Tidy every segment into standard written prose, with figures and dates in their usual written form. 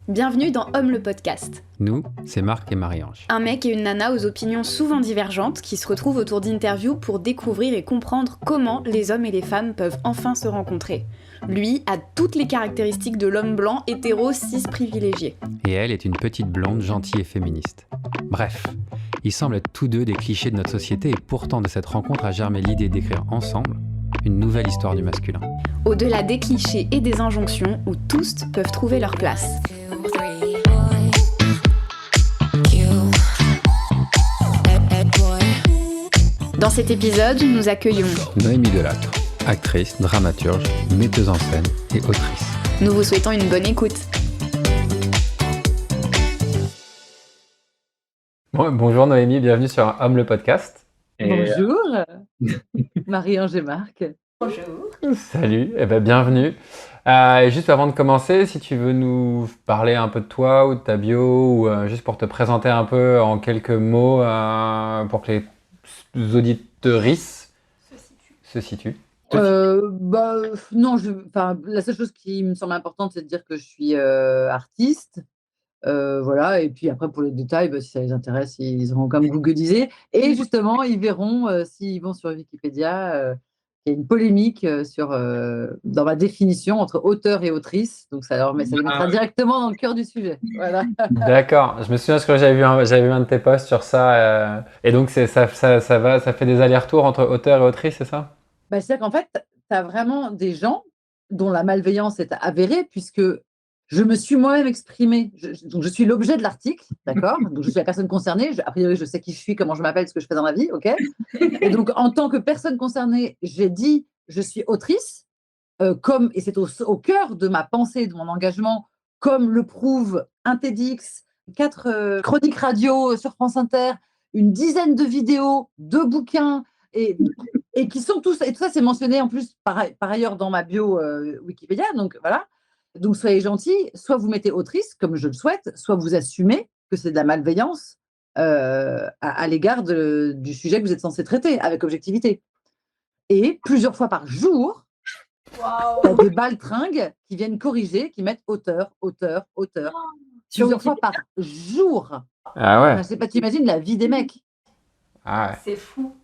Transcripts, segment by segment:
Bienvenue dans Homme le podcast. Nous, c'est Marc et Marie-Ange. Un mec et une nana aux opinions souvent divergentes qui se retrouvent autour d'interviews pour découvrir et comprendre comment les hommes et les femmes peuvent enfin se rencontrer. Lui a toutes les caractéristiques de l'homme blanc, hétéro, cis privilégié. Et elle est une petite blonde gentille et féministe. Bref, ils semblent être tous deux des clichés de notre société et pourtant de cette rencontre a germé l'idée d'écrire ensemble une nouvelle histoire du masculin. Au-delà des clichés et des injonctions où tous peuvent trouver leur place. Dans cet épisode, nous accueillons Noémie Delattre, actrice, dramaturge, metteuse en scène et autrice. Nous vous souhaitons une bonne écoute. Bon, bonjour Noémie, bienvenue sur Homme le podcast. Bonjour, Marie-Ange et Marc. Bonjour. Salut, bienvenue. Juste avant de commencer, si tu veux nous parler un peu de toi ou de ta bio, ou juste pour te présenter un peu en quelques mots, pour que les auditrices se situent. Non, la seule chose qui me semble importante, c'est de dire que je suis artiste. Voilà, et puis après, pour les détails, si ça les intéresse, ils auront comme Google disait. Et justement, ils verront, s'ils vont sur Wikipédia, qu'il y a une polémique dans ma définition entre auteur et autrice. Donc, ça les mettra directement dans le cœur du sujet. Voilà. D'accord, je me souviens parce que j'avais vu un de tes posts sur ça. Et donc, ça fait des allers-retours entre auteur et autrice, c'est ça? C'est-à-dire qu'en fait, tu as vraiment des gens dont la malveillance est avérée, puisque je me suis moi-même exprimée. Donc, je suis l'objet de l'article, d'accord? Donc, je suis la personne concernée. A priori, je sais qui je suis, comment je m'appelle, ce que je fais dans la vie, ok? Et donc, en tant que personne concernée, j'ai dit je suis autrice, et c'est au cœur de ma pensée, de mon engagement, comme le prouve un TEDx, 4 chroniques radio sur France Inter, une dizaine de vidéos, 2 bouquins, et qui sont tous, et tout ça c'est mentionné en plus par ailleurs dans ma bio Wikipédia, donc voilà. Donc soyez gentils, soit vous mettez autrice, comme je le souhaite, soit vous assumez que c'est de la malveillance à l'égard du sujet que vous êtes censé traiter avec objectivité. Et plusieurs fois par jour, il y a des baltringues qui viennent corriger, qui mettent auteur. Plusieurs fois par jour. Ah ouais. Je sais pas, tu imagines la vie des mecs. Ah ouais. C'est fou.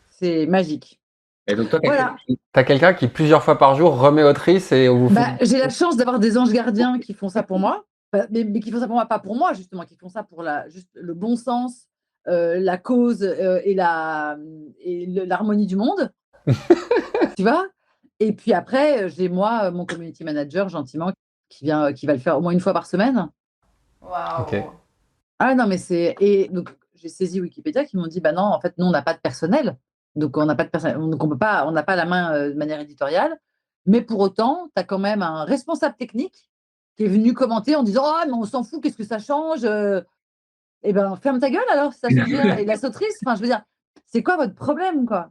C'est magique. Et donc toi, Voilà. t'as quelqu'un qui plusieurs fois par jour remet autrice et vous j'ai la chance d'avoir des anges gardiens qui font ça pour moi, mais qui font ça pour moi, pas pour moi justement, qui font ça pour juste le bon sens, la cause et l'harmonie du monde. Tu vois? Et puis après, j'ai moi mon community manager gentiment qui va le faire au moins une fois par semaine. Waouh. Ok. Ah non, mais et donc j'ai saisi Wikipédia qui m'ont dit non, en fait, nous on n'a pas de personnel. Donc on n'a pas de personnel, donc on n'a pas la main de manière éditoriale, mais pour autant, tu as quand même un responsable technique qui est venu commenter en disant mais on s'en fout, qu'est-ce que ça change? Ferme ta gueule alors, ça change rien. Et la sautrice, je veux dire, c'est quoi votre problème, quoi?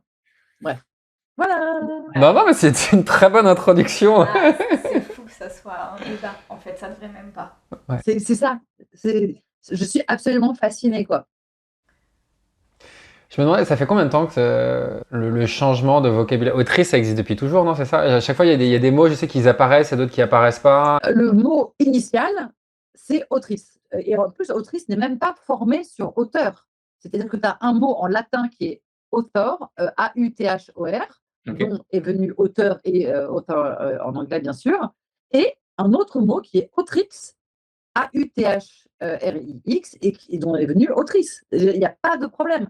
Bref. Voilà. Non, mais c'est une très bonne introduction. C'est fou que ça soit un débat. En fait, ça devrait même pas. Ouais. C'est ça. Je suis absolument fascinée, quoi. Je me demandais, ça fait combien de temps que le changement de vocabulaire... Autrice, ça existe depuis toujours, non? C'est ça? À chaque fois, il y a des mots, je sais qu'ils apparaissent et d'autres qui apparaissent pas. Le mot initial, c'est autrice. Et en plus, autrice n'est même pas formé sur auteur. C'est-à-dire que tu as un mot en latin qui est author, A-U-T-H-O-R, Okay. dont est venu auteur et author en anglais, bien sûr, et un autre mot qui est autrix, A-U-T-H-R-I-X, et dont est venue autrice. Il n'y a pas de problème.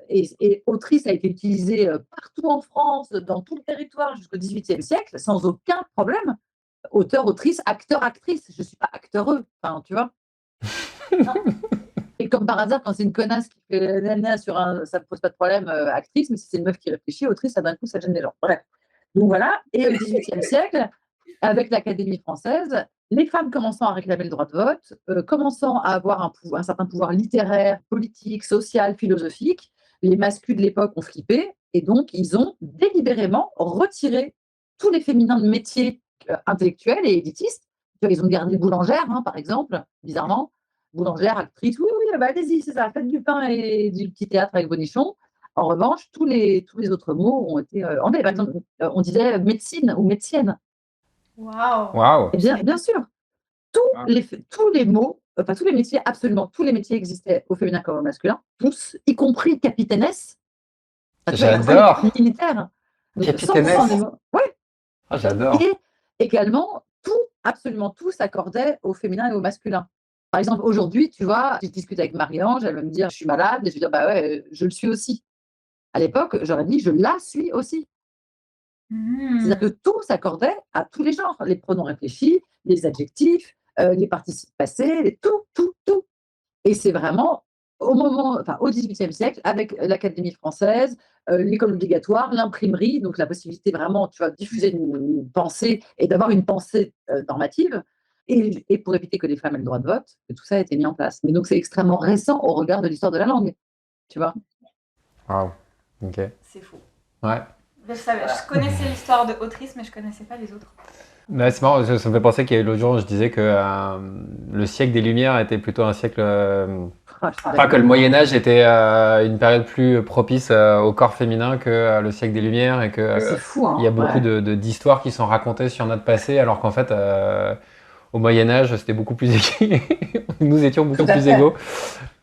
Et autrice a été utilisée partout en France, dans tout le territoire jusqu'au XVIIIe siècle, sans aucun problème. Auteur, autrice, acteur, actrice. Je ne suis pas acteureux, tu vois. Et comme par hasard, quand c'est une connasse qui fait nana ça ne pose pas de problème, actrice, mais si c'est une meuf qui réfléchit, autrice, ça d'un coup, ça gêne les gens. Bref. Donc voilà, et au XVIIIe siècle, avec l'Académie française, les femmes commençant à réclamer le droit de vote, commençant à avoir un certain pouvoir littéraire, politique, social, philosophique, les masculins de l'époque ont flippé, et donc ils ont délibérément retiré tous les féminins de métiers intellectuels et élitistes. Ils ont gardé boulangère, par exemple, bizarrement. Boulangère, actrice, oui, allez-y, c'est ça, faites du pain et du petit théâtre avec Bonichon. En revanche, tous les autres mots ont été enlevés. Par exemple, on disait médecine ou médecienne. Waouh. Waouh. Bien sûr, tous les mots, enfin tous les métiers, absolument tous les métiers existaient au féminin comme au masculin, tous, y compris capitainesse. Enfin, tu vois, y compris les J'adore. militaires. Donc 100% Capitainesse. des mots. Ouais. Ah, j'adore. Et également, tout, absolument tout s'accordait au féminin et au masculin. Par exemple, aujourd'hui, tu vois, je discute avec Marie-Ange, elle va me dire je suis malade, et je vais dire bah ouais, je le suis aussi. À l'époque, j'aurais dit je la suis aussi. C'est-à-dire que tout s'accordait à tous les genres, les pronoms réfléchis, les adjectifs, les participes passés, tout, tout, tout. Et c'est vraiment au XVIIIe siècle, avec l'Académie française, l'école obligatoire, l'imprimerie, donc la possibilité vraiment, tu vois, de diffuser une pensée et d'avoir une pensée normative, et pour éviter que les femmes aient le droit de vote, que tout ça a été mis en place. Mais donc c'est extrêmement récent au regard de l'histoire de la langue, tu vois. Waouh. Ok. C'est fou. Ouais. Je connaissais l'histoire de Autrice, mais je connaissais pas les autres. Ouais, c'est marrant, ça me fait penser qu'il y a eu l'autre jour, je disais que le siècle des Lumières était plutôt un siècle. Enfin, que le Moyen-Âge était une période plus propice au corps féminin que le siècle des Lumières, et que C'est fou, hein. il y a beaucoup Ouais. d'histoires qui sont racontées sur notre passé, alors qu'en fait, au Moyen-Âge, c'était beaucoup plus nous étions beaucoup Tout à plus fait. égaux.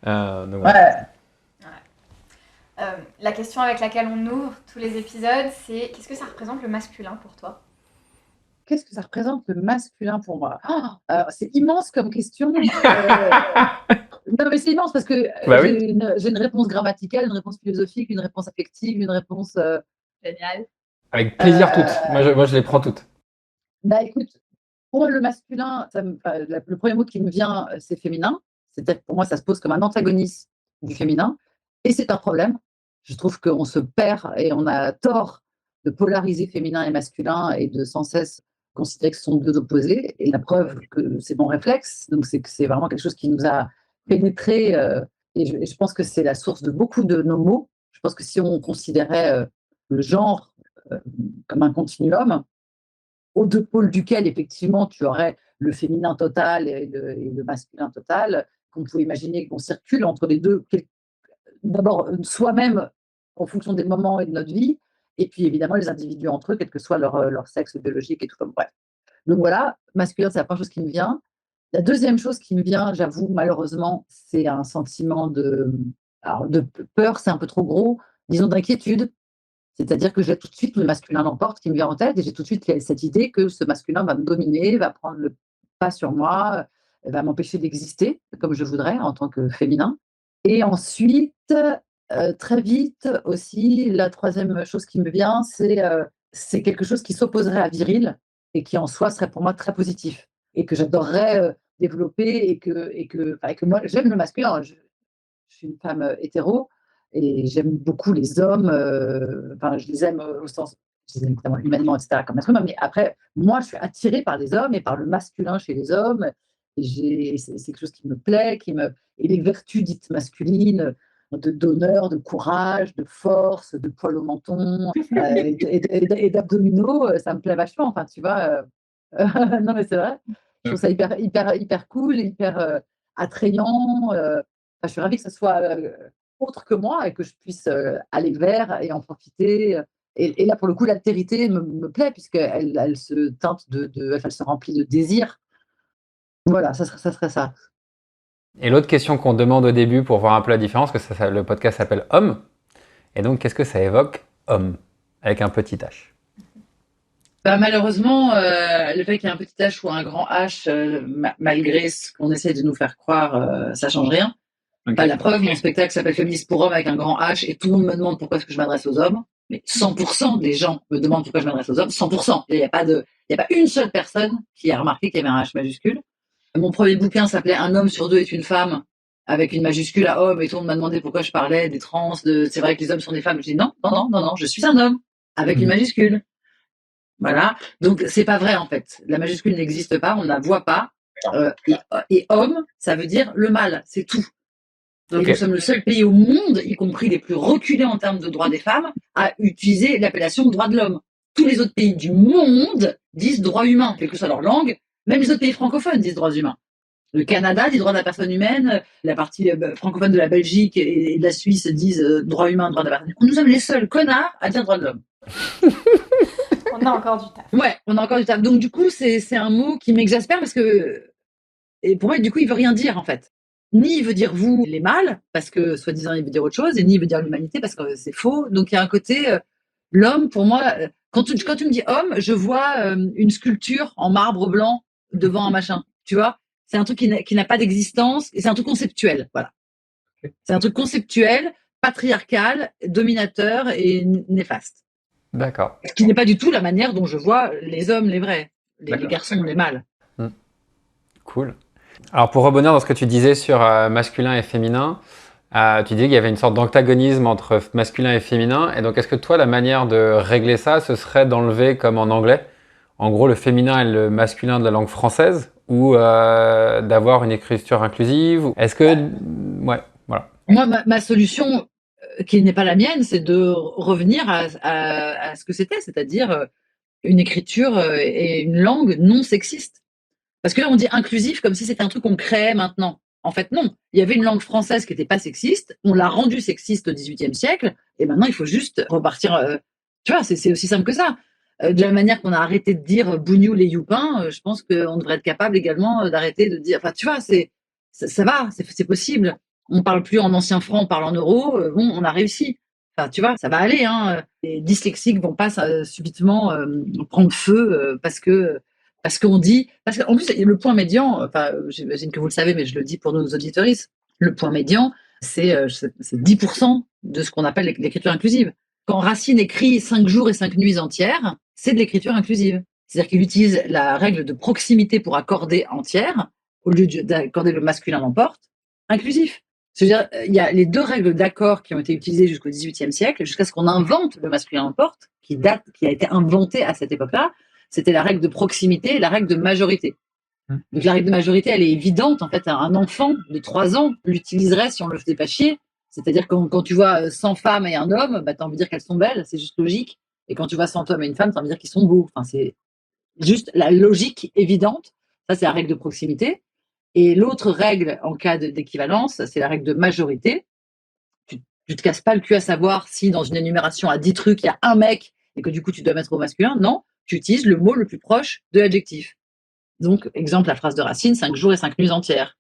Donc voilà. Ouais. La question avec laquelle on ouvre tous les épisodes, c'est qu'est-ce que ça représente le masculin pour toi? Qu'est-ce que ça représente le masculin pour moi? C'est immense comme question. Non, mais c'est immense parce que Bah oui, j'ai une réponse grammaticale, une réponse philosophique, une réponse affective, une réponse. Génial. avec plaisir toutes. Moi, je les prends toutes. Bah écoute, pour moi, le masculin, le premier mot qui me vient, c'est féminin. C'est-à-dire que pour moi, ça se pose comme un antagoniste du féminin. Et c'est un problème. Je trouve qu'on se perd et on a tort de polariser féminin et masculin et de sans cesse considérer que ce sont deux opposés. Et la preuve que c'est mon réflexe, donc c'est que c'est vraiment quelque chose qui nous a pénétré. Et je pense que c'est la source de beaucoup de nos mots. Je pense que si on considérait le genre euh, comme un continuum, aux deux pôles duquel, effectivement, tu aurais le féminin total et le masculin total, qu'on peut imaginer qu'on circule entre les deux, d'abord soi-même en fonction des moments et de notre vie, et puis évidemment les individus entre eux, quel que soit leur sexe biologique et tout comme bref. Donc voilà, masculin, c'est la première chose qui me vient. La deuxième chose qui me vient, j'avoue, malheureusement, c'est un sentiment alors, de peur, c'est un peu trop gros, disons d'inquiétude. C'est-à-dire que j'ai tout de suite le masculin l'emporte qui me vient en tête, et j'ai tout de suite cette idée que ce masculin va me dominer, va prendre le pas sur moi, va m'empêcher d'exister comme je voudrais en tant que féminin. Et ensuite, très vite aussi, la troisième chose qui me vient, c'est quelque chose qui s'opposerait à viril et qui en soi serait pour moi très positif et que j'adorerais développer, et que moi j'aime le masculin. Je suis une femme hétéro et j'aime beaucoup les hommes. Enfin, je les aime au sens, je les aime évidemment humainement, etc., comme être humain. Mais après, moi, je suis attirée par les hommes et par le masculin chez les hommes. Et c'est quelque chose qui me plaît, et les vertus dites masculines, d'honneur, de courage, de force, de poil au menton et d'abdominaux, ça me plaît vachement. Enfin, tu vois. Non, mais c'est vrai. Je trouve ça hyper, hyper, hyper cool, hyper attrayant. Je suis ravie que ce soit autre que moi et que je puisse aller vers et en profiter. Et là, pour le coup, l'altérité me plaît puisqu'elle elle se teinte elle se remplit de désir. Voilà, ça serait ça. Et l'autre question qu'on demande au début pour voir un peu la différence, que le podcast s'appelle Homme. Et donc, qu'est-ce que ça évoque, homme, avec un petit H? Bah, malheureusement, le fait qu'il y ait un petit H ou un grand H, malgré ce qu'on essaie de nous faire croire, ça change rien. Okay. Bah, la preuve, mon spectacle s'appelle Féministe pour hommes avec un grand H et tout le monde me demande pourquoi est-ce que je m'adresse aux hommes. Mais 100% des gens me demandent pourquoi je m'adresse aux hommes. 100%. Il n'y a pas une seule personne qui a remarqué qu'il y avait un H majuscule. Mon premier bouquin s'appelait Un homme sur deux est une femme, avec une majuscule à homme, et tout le monde m'a demandé pourquoi je parlais des trans, c'est vrai que les hommes sont des femmes. Je dis non, non, non, non, non, je suis un homme, avec une majuscule. Voilà. Donc, c'est pas vrai, en fait. La majuscule n'existe pas, on ne la voit pas. Et homme, ça veut dire le mâle, c'est tout. Et nous sommes le seul pays au monde, y compris les plus reculés en termes de droits des femmes, à utiliser l'appellation droit de l'homme. Tous les autres pays du monde disent droit humain, quelle que soit leur langue. Même les autres pays francophones disent droits humains. Le Canada dit droit de la personne humaine, la partie francophone de la Belgique et de la Suisse disent droit humain, droit de la personne humaine. Nous sommes les seuls connards à dire droit de l'homme. On a encore du taf. Ouais, on a encore du taf. Donc du coup, c'est un mot qui m'exaspère parce que Et pour moi, du coup, il veut rien dire, en fait. Ni il veut dire vous, les mâles, parce que soi-disant il veut dire autre chose, et ni il veut dire l'humanité, parce que c'est faux. Donc il y a un côté, l'homme, pour moi, quand tu me dis homme, je vois une sculpture en marbre blanc devant un machin. Tu vois, c'est un truc qui n'a pas d'existence, et c'est un truc conceptuel. Voilà. C'est un truc conceptuel, patriarcal, dominateur et néfaste. D'accord. Ce qui n'est pas du tout la manière dont je vois les hommes, les vrais, les D'accord. garçons, les mâles. Cool. Alors pour rebondir dans ce que tu disais sur masculin et féminin, tu disais qu'il y avait une sorte d'antagonisme entre masculin et féminin. Et donc est-ce que toi, la manière de régler ça, ce serait d'enlever comme en anglais, en gros le féminin et le masculin de la langue française, ou d'avoir une écriture inclusive? Est-ce que... Ouais, voilà. Moi, ma solution, qui n'est pas la mienne, c'est de revenir à ce que c'était, c'est-à-dire une écriture et une langue non sexiste. Parce que là, on dit inclusif comme si c'était un truc qu'on créait maintenant. En fait, non. Il y avait une langue française qui n'était pas sexiste, on l'a rendue sexiste au XVIIIe siècle, et maintenant, il faut juste repartir. Tu vois, c'est aussi simple que ça. De la manière qu'on a arrêté de dire bougnoul et youpin, je pense qu'on devrait être capable également d'arrêter de dire. Enfin, tu vois, ça va, c'est possible. On parle plus en ancien franc, on parle en euros. Bon, on a réussi. Enfin, tu vois, ça va aller. Hein. Les dyslexiques vont pas subitement prendre feu parce qu'on dit, parce qu'en plus, le point médian, enfin, j'imagine que vous le savez, mais je le dis pour nos auditoristes, le point médian, c'est 10% de ce qu'on appelle l'écriture inclusive. Quand Racine écrit 5 jours et 5 nuits entières, c'est de l'écriture inclusive. C'est-à-dire qu'il utilise la règle de proximité pour accorder entière, au lieu d'accorder le masculin l'emporte, inclusif. C'est-à-dire, il y a les deux règles d'accord qui ont été utilisées jusqu'au XVIIIe siècle, jusqu'à ce qu'on invente le masculin l'emporte, qui a été inventé à cette époque-là. C'était la règle de proximité et la règle de majorité. Donc la règle de majorité, elle est évidente. En fait, un enfant de 3 ans l'utiliserait si on le faisait pas chier. C'est-à-dire quand tu vois 100 femmes et un homme, bah, tu as envie de dire qu'elles sont belles, c'est juste logique. Et quand tu vois 100 hommes et une femme, tu as envie de dire qu'ils sont beaux. Enfin, c'est juste la logique évidente. Ça, c'est la règle de proximité. Et l'autre règle en cas d'équivalence, c'est la règle de majorité. Tu te casses pas le cul à savoir si dans une énumération à 10 trucs, il y a un mec et que du coup tu dois mettre au masculin. Non, tu utilises le mot le plus proche de l'adjectif. Donc, exemple, la phrase de Racine, 5 jours et 5 nuits entières.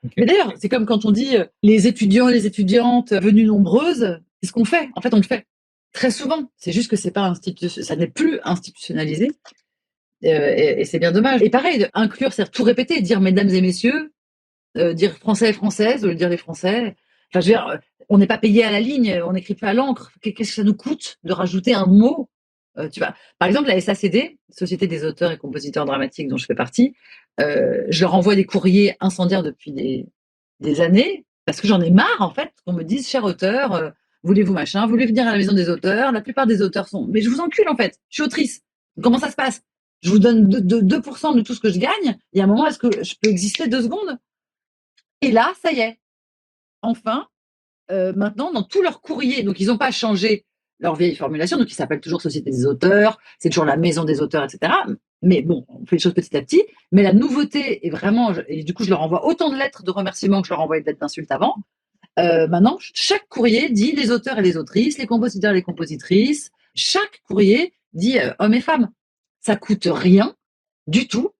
Okay. Mais d'ailleurs, c'est comme quand on dit les étudiants et les étudiantes venues nombreuses, c'est ce qu'on fait. En fait, on le fait très souvent. C'est juste que c'est pas ça n'est plus institutionnalisé. Et c'est bien dommage. Et pareil, inclure, c'est tout répéter, dire mesdames et messieurs, dire français et françaises, au lieu de dire les français. Enfin, je veux dire, on n'est pas payé à la ligne, on n'écrit pas à l'encre. Qu'est-ce que ça nous coûte de rajouter un mot tu vois, par exemple, la SACD, Société des auteurs et compositeurs dramatiques dont je fais partie, je leur envoie des courriers incendiaires depuis des années parce que j'en ai marre, en fait, qu'on me dise, cher auteur, voulez-vous machin, voulez venir à la maison des auteurs. La plupart des auteurs sont, mais je vous encule, en fait, je suis autrice. Comment ça se passe? Je vous donne 2% de tout ce que je gagne. Il y a un moment, est-ce que je peux exister 2 secondes? Et là, ça y est. Enfin, maintenant, dans tous leurs courriers, donc ils n'ont pas changé leur vieille formulation, donc ils s'appellent toujours Société des auteurs, c'est toujours la maison des auteurs, etc. Mais bon, on fait les choses petit à petit. Mais la nouveauté est vraiment, et du coup, je leur envoie autant de lettres de remerciements que je leur envoyais de lettres d'insultes avant. Maintenant, chaque courrier dit les auteurs et les autrices, les compositeurs et les compositrices. Chaque courrier dit hommes et femmes. Ça coûte rien du tout.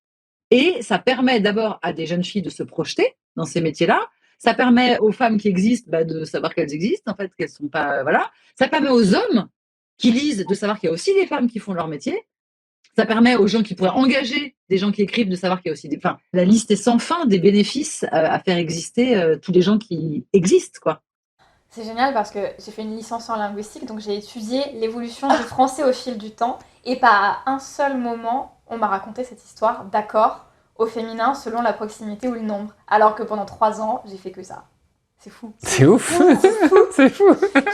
Et ça permet d'abord à des jeunes filles de se projeter dans ces métiers-là. Ça permet aux femmes qui existent de savoir qu'elles existent, en fait, qu'elles sont pas. Voilà. Ça permet aux hommes qui lisent de savoir qu'il y a aussi des femmes qui font leur métier. Ça permet aux gens qui pourraient engager des gens qui écrivent de savoir qu'il y a aussi des. Enfin, la liste est sans fin des bénéfices à faire exister tous les gens qui existent, quoi. C'est génial parce que j'ai fait une licence en linguistique, donc j'ai étudié l'évolution du français au fil du temps. Et pas à un seul moment, on m'a raconté cette histoire d'accord au féminin selon la proximité ou le nombre. Alors que pendant 3 ans, j'ai fait que ça. C'est fou. C'est ouf. C'est fou.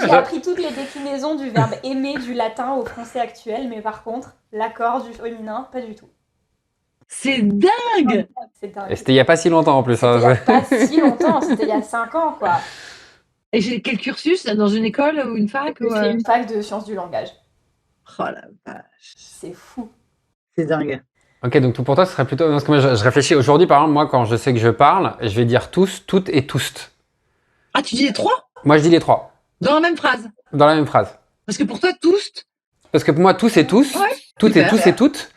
J'ai appris toutes les déclinaisons du verbe aimer du latin au français actuel, mais par contre, l'accord du féminin, pas du tout. C'est dingue. C'est dingue. Et c'était il n'y a pas si longtemps en plus. C'était il n'y a pas si longtemps, c'était il y a 5 ans, quoi. Et j'ai quel cursus dans une école ou une fac J'ai fait une fac de sciences du langage. Oh la vache. C'est fou. C'est dingue. Ok, donc pour toi, ce serait plutôt... Parce que moi, je réfléchis aujourd'hui, par exemple, moi, quand je sais que je parle, je vais dire tous, toutes et tous. Ah, tu dis les 3? Moi, je dis les 3. Dans la même phrase? Dans la même phrase. Parce que pour toi, tous... Parce que pour moi, tous et tous, ouais, toutes et tous et toutes,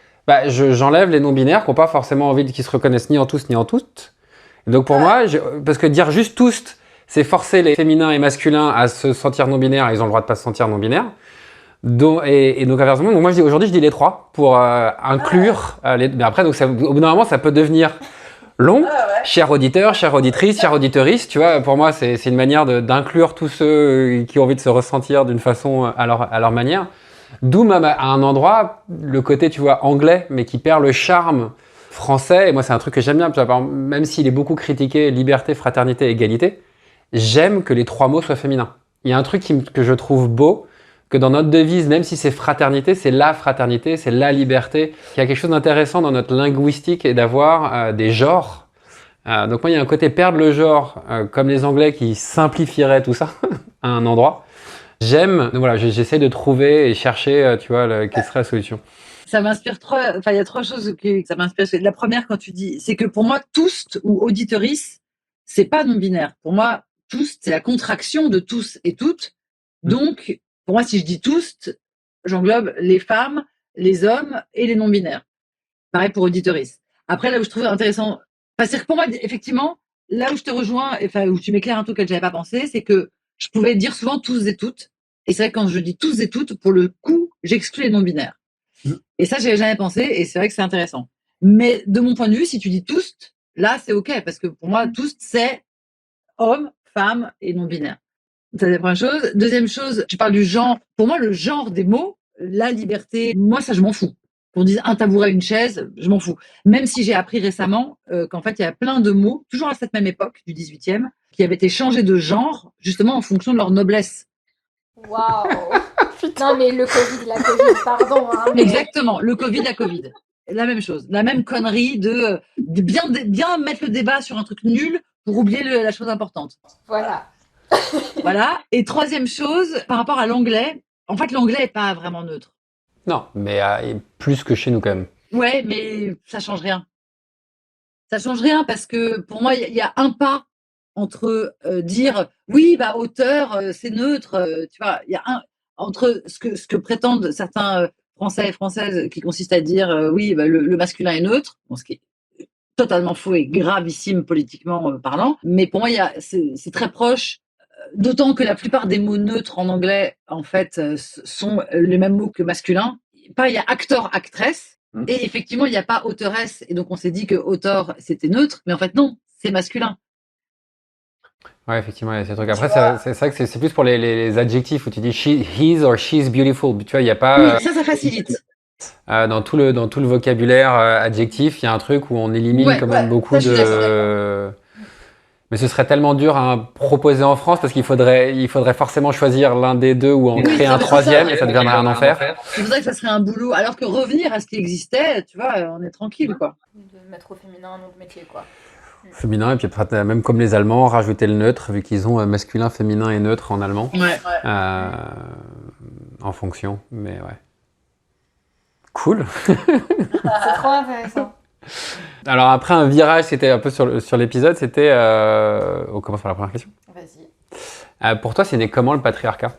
j'enlève les non-binaires qui n'ont pas forcément envie qui se reconnaissent ni en tous ni en toutes. Et donc pour moi, parce que dire juste tous, c'est forcer les féminins et masculins à se sentir non-binaires, ils ont le droit de pas se sentir non-binaires. Et donc inversement, donc moi aujourd'hui je dis les trois pour inclure mais après donc au bout d'un moment ça peut devenir long. Chers auditeurs, chères auditrices, chères auditeuristes, tu vois, pour moi c'est une manière d'inclure tous ceux qui ont envie de se ressentir d'une façon à leur manière. D'où même à un endroit le côté, tu vois, anglais, mais qui perd le charme français. Et moi c'est un truc que j'aime bien, tu vois, par exemple, même s'il est beaucoup critiqué, liberté, fraternité, égalité, j'aime que les trois mots soient féminins. Il y a un truc que je trouve beau, que dans notre devise, même si c'est fraternité, c'est la liberté. Il y a quelque chose d'intéressant dans notre linguistique et d'avoir des genres. Donc moi, il y a un côté perdre le genre, comme les Anglais qui simplifieraient tout ça à un endroit. J'aime, donc voilà, j'essaie de trouver et chercher, tu vois, quelle serait la solution. Ça m'inspire trop. Enfin, il y a trois choses que ça m'inspire. La première, quand tu dis, c'est que pour moi, tous ou auditeurice, c'est pas non-binaire. Pour moi, tous, c'est la contraction de tous et toutes. Donc, pour moi, si je dis tous, j'englobe les femmes, les hommes et les non-binaires. Pareil pour auditeurice. Après, là où je trouve intéressant, parce que pour moi, effectivement, là où je te rejoins, enfin, où tu m'éclaires un truc que j'avais pas pensé, c'est que je pouvais dire souvent tous et toutes. Et c'est vrai que quand je dis tous et toutes, pour le coup, j'exclus les non-binaires. Et ça, j'avais jamais pensé, et c'est vrai que c'est intéressant. Mais de mon point de vue, si tu dis tous, là, c'est OK, parce que pour moi, tous, c'est hommes, femmes et non-binaires. C'est la première chose. Deuxième chose, tu parles du genre. Pour moi, le genre des mots, la liberté, moi, ça, je m'en fous. Qu'on dise un tabouret, une chaise, je m'en fous. Même si j'ai appris récemment qu'en fait, il y a plein de mots, toujours à cette même époque, du 18e, qui avaient été changés de genre, justement en fonction de leur noblesse. Waouh. Non, mais le Covid, la Covid, pardon. Hein, mais... Exactement, le Covid, la Covid. La même chose, la même connerie de bien mettre le débat sur un truc nul pour oublier la chose importante. Voilà. Voilà. Et troisième chose, par rapport à l'anglais, en fait, l'anglais n'est pas vraiment neutre. Non, mais plus que chez nous quand même. Ouais, mais ça change rien. Ça change rien parce que pour moi, il y a un pas entre dire oui, bah auteur, c'est neutre. Tu vois, il y a un entre ce que prétendent certains Français et Françaises qui consiste à dire oui, bah, le masculin est neutre, bon, ce qui est totalement faux et gravissime politiquement parlant. Mais pour moi, c'est très proche. D'autant que la plupart des mots neutres en anglais, en fait, sont les mêmes mots que masculin. Pas, il y a acteur, actress, et effectivement, il n'y a pas auteuresse. Et donc, on s'est dit que auteur, c'était neutre, mais en fait, non, c'est masculin. Ouais, effectivement, il y a ces trucs. Après, c'est vrai que c'est plus pour les adjectifs où tu dis his or she's beautiful. Tu vois, il n'y a pas. Oui, ça facilite. Dans tout le vocabulaire adjectif, il y a un truc où on élimine quand même beaucoup de. Mais ce serait tellement dur à proposer en France parce qu'il faudrait forcément choisir l'un des deux ou en créer un troisième et ça deviendrait un enfer. C'est pour ça que ça serait un boulot. Alors que revenir à ce qui existait, tu vois, on est tranquille, quoi. De mettre au féminin un nom de métier, quoi. Féminin, et puis même comme les Allemands, rajouter le neutre, vu qu'ils ont masculin, féminin et neutre en allemand. Ouais. En fonction, mais ouais. Cool. C'est trop intéressant. Alors après un virage, c'était un peu sur l'épisode, c'était... On commence par la première question. Vas-y. Pour toi, c'est né comment le patriarcat ?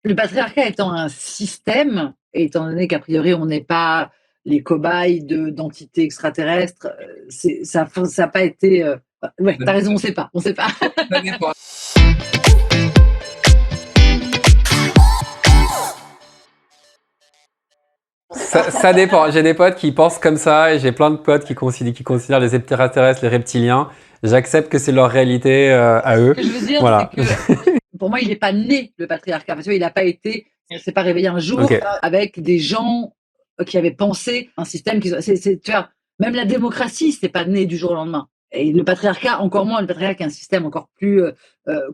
Le patriarcat étant un système, et étant donné qu'a priori on n'est pas les cobayes d'entités extraterrestres, ça n'a pas été... Ouais, t'as raison, on sait pas. Ça dépend. J'ai des potes qui pensent comme ça et j'ai plein de potes qui considèrent les extraterrestres, les reptiliens. J'accepte que c'est leur réalité à eux. Ce que je veux dire, voilà. c'est que pour moi, il n'est pas né, le patriarcat. Parce que, il n'a pas été... On ne s'est pas réveillé un jour avec des gens qui avaient pensé un système qui... Tu vois, même la démocratie, c'est pas né du jour au lendemain. Et le patriarcat, encore moins, le patriarcat est un système encore plus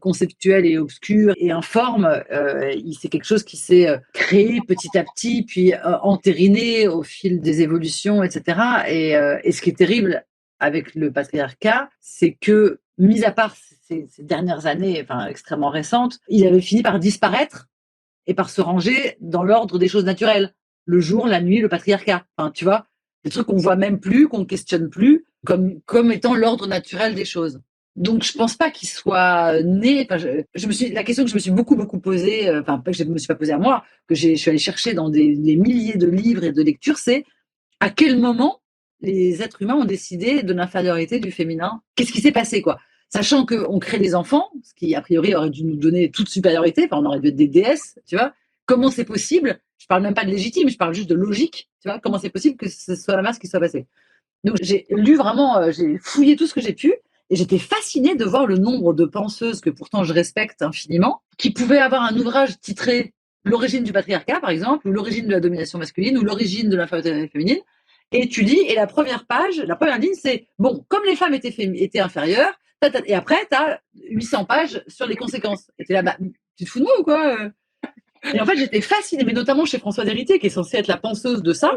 conceptuel et obscur et informe. C'est quelque chose qui s'est créé petit à petit, puis entériné au fil des évolutions, etc. Et ce qui est terrible avec le patriarcat, c'est que, mis à part ces dernières années, enfin extrêmement récentes, il avait fini par disparaître et par se ranger dans l'ordre des choses naturelles. Le jour, la nuit, le patriarcat. Enfin, tu vois, des trucs qu'on voit même plus, qu'on ne questionne plus, comme étant l'ordre naturel des choses. Donc, je pense pas qu'il soit né. Enfin, la question que je me suis beaucoup posée, enfin, pas que je me suis pas posée à moi, que je suis allée chercher dans des milliers de livres et de lectures, c'est à quel moment les êtres humains ont décidé de l'infériorité du féminin? Qu'est-ce qui s'est passé, quoi? Sachant qu'on crée des enfants, ce qui, a priori, aurait dû nous donner toute supériorité, enfin, on aurait dû être des déesses, tu vois. Comment c'est possible? Je parle même pas de légitime, je parle juste de logique, tu vois. Comment c'est possible que ce soit l'inverse qui soit passé? Donc, j'ai lu vraiment, j'ai fouillé tout ce que j'ai pu, et j'étais fascinée de voir le nombre de penseuses que pourtant je respecte infiniment, qui pouvaient avoir un ouvrage titré L'origine du patriarcat, par exemple, ou l'origine de la domination masculine, ou l'origine de l'infériorité féminine. Et tu lis, et la première page, la première ligne, c'est bon, comme les femmes étaient inférieures, et après, tu as 800 pages sur les conséquences. Et tu es là, bah, tu te fous de moi ou quoi? Et en fait, j'étais fascinée, mais notamment chez Françoise Héritier, qui est censée être la penseuse de ça.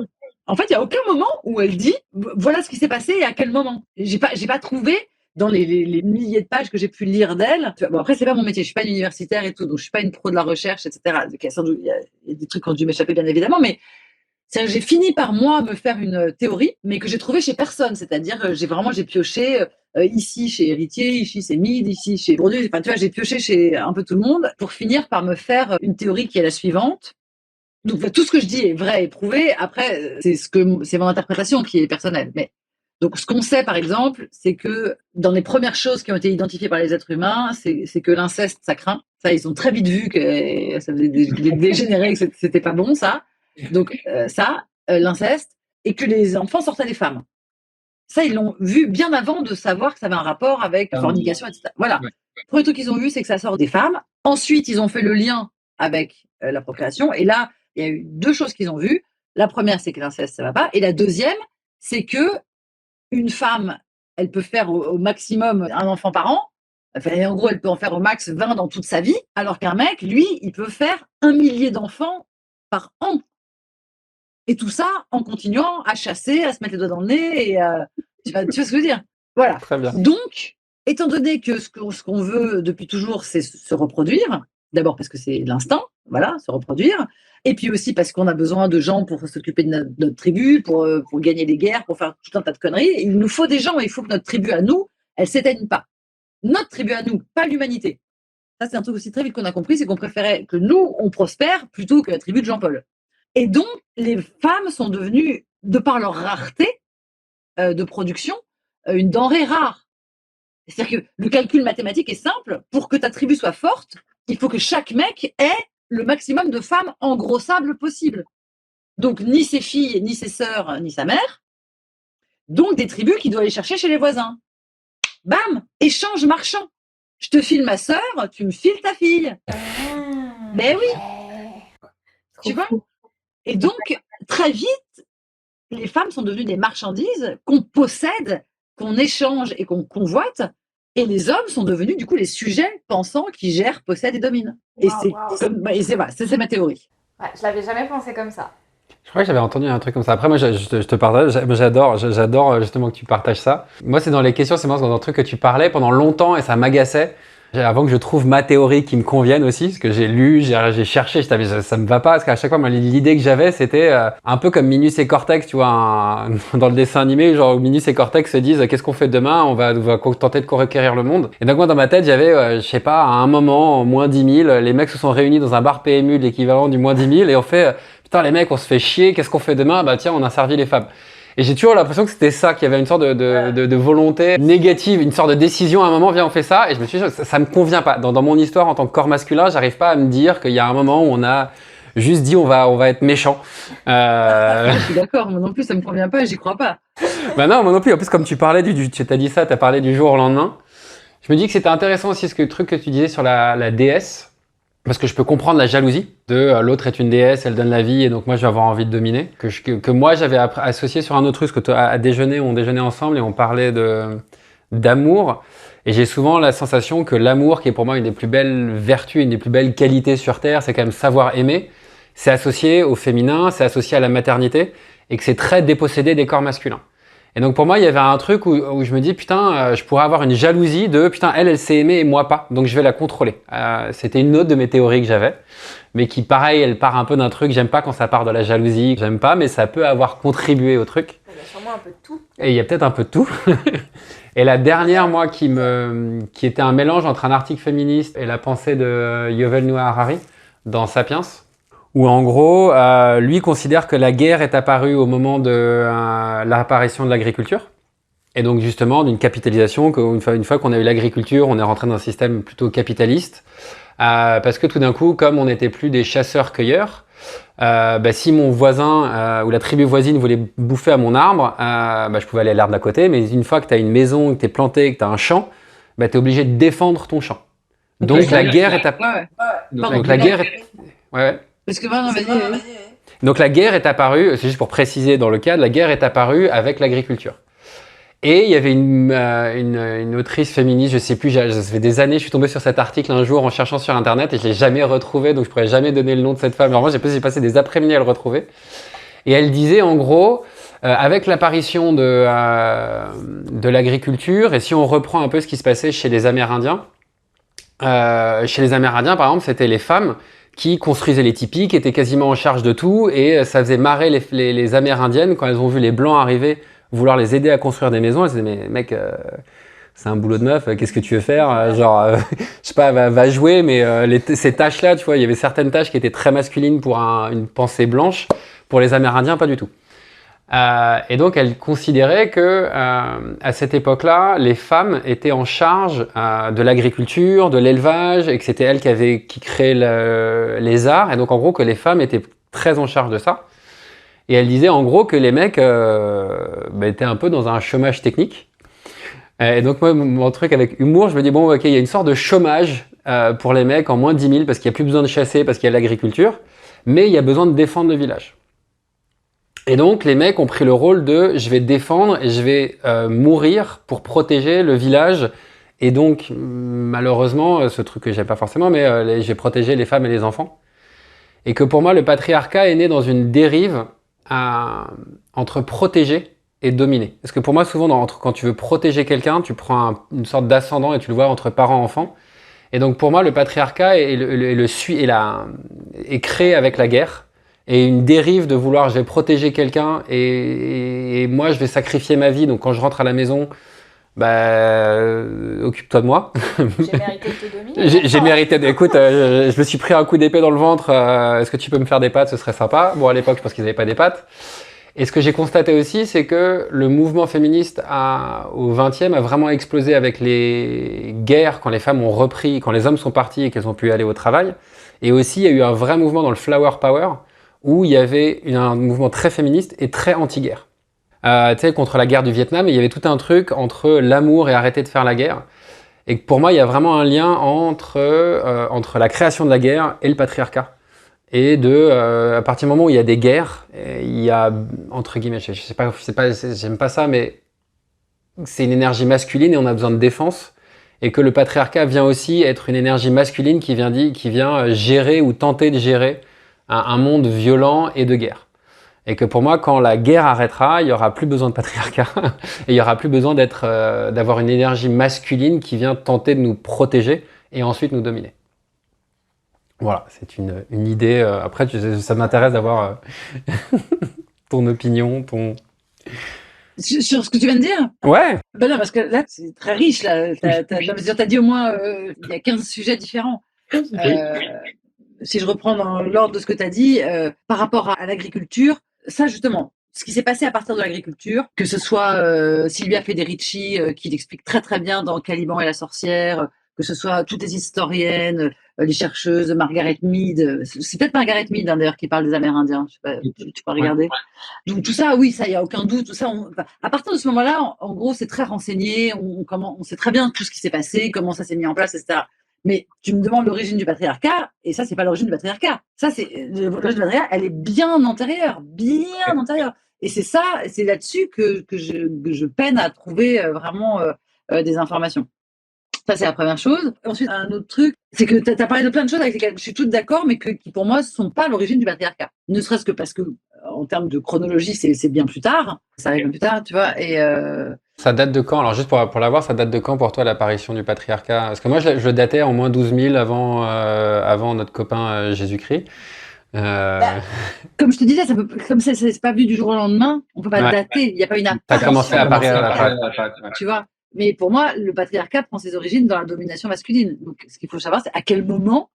En fait, il n'y a aucun moment où elle dit voilà ce qui s'est passé et à quel moment. J'ai pas trouvé dans les milliers de pages que j'ai pu lire d'elle. Bon, après, c'est pas mon métier, je suis pas une universitaire et tout, donc je suis pas une pro de la recherche, etc. Il y a des trucs qui ont dû m'échapper, bien évidemment, mais j'ai fini par moi me faire une théorie, mais que j'ai trouvée chez personne. C'est-à-dire, j'ai pioché ici chez Héritier, ici chez Mead, ici chez Bourdieu. Enfin, tu vois, j'ai pioché chez un peu tout le monde pour finir par me faire une théorie qui est la suivante. Donc, tout ce que je dis est vrai et prouvé. Après, c'est mon interprétation qui est personnelle. Mais donc, ce qu'on sait, par exemple, c'est que dans les premières choses qui ont été identifiées par les êtres humains, c'est que l'inceste, ça craint. Ça, ils ont très vite vu que ça faisait dégénérer, que c'était pas bon, ça. Donc, l'inceste, et que les enfants sortaient des femmes. Ça, ils l'ont vu bien avant de savoir que ça avait un rapport avec la fornication, etc. Voilà. Le premier truc qu'ils ont vu, c'est que ça sort des femmes. Ensuite, ils ont fait le lien avec la procréation. Et là, il y a eu deux choses qu'ils ont vues. La première, c'est que l'inceste, ça va pas. Et la deuxième, c'est que une femme, elle peut faire au maximum un enfant par an. Enfin, en gros, elle peut en faire au max 20 dans toute sa vie. Alors qu'un mec, lui, il peut faire 1 millier d'enfants par an. Et tout ça en continuant à chasser, à se mettre les doigts dans le nez. Et, tu vois ce que je veux dire? Voilà. Très bien. Donc, étant donné que ce qu'on veut depuis toujours, c'est se reproduire, d'abord parce que c'est l'instinct, voilà, se reproduire, et puis aussi parce qu'on a besoin de gens pour s'occuper de notre tribu, pour gagner des guerres, pour faire tout un tas de conneries. Et il nous faut des gens, il faut que notre tribu à nous, elle ne s'éteigne pas. Notre tribu à nous, pas l'humanité. Ça, c'est un truc aussi très vite qu'on a compris, c'est qu'on préférait que nous, on prospère plutôt que la tribu de Jean-Paul. Et donc, les femmes sont devenues, de par leur rareté de production, une denrée rare. C'est-à-dire que le calcul mathématique est simple. Pour que ta tribu soit forte, il faut que chaque mec ait le maximum de femmes engrossables possible. Donc, ni ses filles, ni ses sœurs, ni sa mère. Donc, des tribus qu'il doit aller chercher chez les voisins. Bam! Échange marchand. Je te file ma sœur, tu me files ta fille. Ben oui. Tu vois? Et donc, très vite, les femmes sont devenues des marchandises qu'on possède, qu'on échange et qu'on convoite. Et les hommes sont devenus, du coup, les sujets pensants qui gèrent, possèdent et dominent. Et c'est ma théorie. Ouais, je l'avais jamais pensé comme ça. Je crois que j'avais entendu un truc comme ça. Après, moi, je te partage. J'adore justement que tu partages ça. Moi, c'est dans les questions, c'est dans un truc que tu parlais pendant longtemps et ça m'agaçait. Avant que je trouve ma théorie qui me convienne aussi, parce que j'ai lu, j'ai cherché, ça me va pas, parce qu'à chaque fois, moi, l'idée que j'avais, c'était un peu comme Minus et Cortex, tu vois, dans le dessin animé, genre où Minus et Cortex se disent qu'est-ce qu'on fait demain, on va tenter de reconquérir le monde. Et donc moi, dans ma tête, j'avais, je sais pas, à un moment, moins 10 000, les mecs se sont réunis dans un bar PMU de l'équivalent du moins 10 000, et on fait, putain, les mecs, on se fait chier, qu'est-ce qu'on fait demain? Bah tiens, on a servi les femmes. Et j'ai toujours l'impression que c'était ça, qu'il y avait une sorte de volonté négative, une sorte de décision à un moment, viens on fait ça, et je me suis dit, ça me convient pas. Dans mon histoire en tant que corps masculin, j'arrive pas à me dire qu'il y a un moment où on a juste dit on va être méchant. Je suis d'accord, moi non plus ça me convient pas et j'y crois pas. Bah non, moi non plus. En plus, comme tu parlais tu t'as dit ça, t'as parlé du jour au lendemain. Je me dis que c'était intéressant aussi le truc que tu disais sur la déesse. Parce que je peux comprendre la jalousie de l'autre est une déesse, elle donne la vie et donc moi je vais avoir envie de dominer. Que moi j'avais associé sur un autre truc, parce que à déjeuner, on déjeunait ensemble et on parlait d'amour. Et j'ai souvent la sensation que l'amour, qui est pour moi une des plus belles vertus, une des plus belles qualités sur Terre, c'est quand même savoir aimer. C'est associé au féminin, c'est associé à la maternité et que c'est très dépossédé des corps masculins. Et donc pour moi, il y avait un truc où je me dis, putain, je pourrais avoir une jalousie de, putain, elle s'est aimée et moi pas, donc je vais la contrôler. C'était une autre de mes théories que j'avais, mais qui, pareil, elle part un peu d'un truc, j'aime pas quand ça part de la jalousie, j'aime pas, mais ça peut avoir contribué au truc. Il y a sûrement un peu de tout. Et il y a peut-être un peu de tout. Et la dernière, moi, qui était un mélange entre un article féministe et la pensée de Yuval Noah Harari dans Sapiens, où en gros, lui considère que la guerre est apparue au moment de l'apparition de l'agriculture. Et donc justement, d'une capitalisation, une fois qu'on a eu l'agriculture, on est rentré dans un système plutôt capitaliste. Parce que tout d'un coup, comme on n'était plus des chasseurs-cueilleurs, si mon voisin ou la tribu voisine voulait bouffer à mon arbre, je pouvais aller à l'arbre d'à côté, mais une fois que tu as une maison, que tu es planté, que tu as un champ, tu es obligé de défendre ton champ. Donc la guerre est apparue. Donc la guerre est... Ouais. Parce que vas-y. Donc la guerre est apparue, c'est juste pour préciser dans le cadre, la guerre est apparue avec l'agriculture. Et il y avait une autrice féministe, je sais plus, ça fait des années, je suis tombé sur cet article un jour en cherchant sur internet et je l'ai jamais retrouvé, donc je pourrais jamais donner le nom de cette femme. Alors moi, j'ai passé des après-midi à le retrouver. Et elle disait en gros, avec l'apparition de l'agriculture, et si on reprend un peu ce qui se passait chez les Amérindiens, par exemple, c'était les femmes qui construisaient les tipis, qui étaient quasiment en charge de tout, et ça faisait marrer les Amérindiennes quand elles ont vu les Blancs arriver vouloir les aider à construire des maisons. Elles se disaient, mais mec, c'est un boulot de meuf, qu'est-ce que tu veux faire? Je sais pas, va jouer, mais ces tâches-là, tu vois, il y avait certaines tâches qui étaient très masculines pour une pensée blanche, pour les Amérindiens, pas du tout. Et donc, elle considérait que à cette époque-là, les femmes étaient en charge de l'agriculture, de l'élevage, et que c'était elles qui créaient les arts, et donc en gros que les femmes étaient très en charge de ça. Et elle disait en gros que les mecs étaient un peu dans un chômage technique. Et donc moi, mon truc avec humour, je me dis bon, ok, il y a une sorte de chômage pour les mecs en moins de 10 000 parce qu'il n'y a plus besoin de chasser, parce qu'il y a l'agriculture, mais il y a besoin de défendre le village. Et donc les mecs ont pris le rôle de je vais défendre et je vais mourir pour protéger le village. Et donc malheureusement, ce truc que j'aime pas forcément, mais je vais protéger les femmes et les enfants. Et que pour moi, le patriarcat est né dans une dérive entre protéger et dominer. Parce que pour moi, souvent, quand tu veux protéger quelqu'un, tu prends une sorte d'ascendant et tu le vois entre parents-enfants. Et donc pour moi, le patriarcat est créé avec la guerre. Et une dérive de vouloir, je vais protéger quelqu'un et moi, je vais sacrifier ma vie. Donc quand je rentre à la maison, occupe-toi de moi. J'ai mérité de te dominer. J'ai mérité. Écoute, je me suis pris un coup d'épée dans le ventre. Est-ce que tu peux me faire des pâtes? Ce serait sympa. Bon, à l'époque, je pense qu'ils n'avaient pas des pâtes. Et ce que j'ai constaté aussi, c'est que le mouvement féministe au XXe a vraiment explosé avec les guerres quand les femmes ont repris, quand les hommes sont partis et qu'elles ont pu aller au travail. Et aussi, il y a eu un vrai mouvement dans le Flower Power où il y avait un mouvement très féministe et très anti-guerre. Contre la guerre du Vietnam, et il y avait tout un truc entre l'amour et arrêter de faire la guerre. Et pour moi, il y a vraiment un lien entre la création de la guerre et le patriarcat. Et à partir du moment où il y a des guerres, il y a, entre guillemets, je sais pas, j'aime pas ça, mais c'est une énergie masculine et on a besoin de défense. Et que le patriarcat vient aussi être une énergie masculine qui vient gérer ou tenter de gérer un monde violent et de guerre. Et que pour moi, quand la guerre arrêtera, il y aura plus besoin de patriarcat et il y aura plus besoin d'avoir une énergie masculine qui vient tenter de nous protéger et ensuite nous dominer. Voilà, c'est une idée. Après, ça m'intéresse d'avoir ton opinion, Sur ce que tu viens de dire? Ouais. Ben non, parce que là, c'est très riche. T'as dit au moins, il y a 15 sujets différents. Si je reprends dans l'ordre de ce que tu as dit, par rapport à l'agriculture, ça justement, ce qui s'est passé à partir de l'agriculture, que ce soit Silvia Federici qui l'explique très très bien dans Caliban et la sorcière, que ce soit toutes les historiennes, les chercheuses, Margaret Mead, c'est peut-être Margaret Mead d'ailleurs qui parle des Amérindiens, je sais pas, tu peux regarder. Donc tout ça, oui, ça, il n'y a aucun doute, tout ça, à partir de ce moment-là, en gros, c'est très renseigné, on sait très bien tout ce qui s'est passé, comment ça s'est mis en place, etc. Mais tu me demandes l'origine du patriarcat, et ça, c'est pas l'origine du patriarcat. Ça, l'origine du patriarcat, elle est bien antérieure, bien antérieure. Et c'est là-dessus que je peine à trouver vraiment des informations. Ça, c'est la première chose. Ensuite, un autre truc, c'est que tu as parlé de plein de choses avec lesquelles je suis toute d'accord, mais qui, pour moi, ne sont pas l'origine du patriarcat. Ne serait-ce que parce que, en termes de chronologie, c'est bien plus tard. Ça arrive bien plus tard, tu vois. Et ça date de quand? Alors, juste pour l'avoir, ça date de quand pour toi l'apparition du patriarcat? Parce que moi, je le datais en moins 12 000 avant notre copain Jésus-Christ. Comme je te disais, comme c'est pas vu du jour au lendemain, on peut pas dater. Il n'y a pas une apparition. Ça a commencé à apparaître à la fin. Tu vois. Mais pour moi, le patriarcat prend ses origines dans la domination masculine. Donc, ce qu'il faut savoir, c'est à quel moment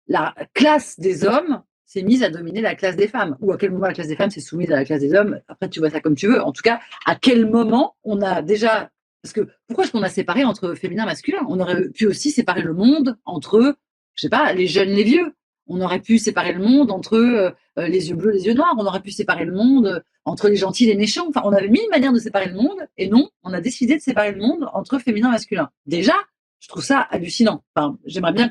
la classe des hommes s'est mise à dominer la classe des femmes, ou à quel moment la classe des femmes s'est soumise à la classe des hommes. Après, tu vois ça comme tu veux. En tout cas, à quel moment on a déjà... Parce que pourquoi est-ce qu'on a séparé entre féminin et masculin? On aurait pu aussi séparer le monde entre, je sais pas, les jeunes, les vieux. On aurait pu séparer le monde entre les yeux bleus, les yeux noirs. On aurait pu séparer le monde entre les gentils, les méchants. Enfin, on avait mille manières de séparer le monde, et non, on a décidé de séparer le monde entre féminin et masculin. Déjà, je trouve ça hallucinant. Enfin, j'aimerais bien,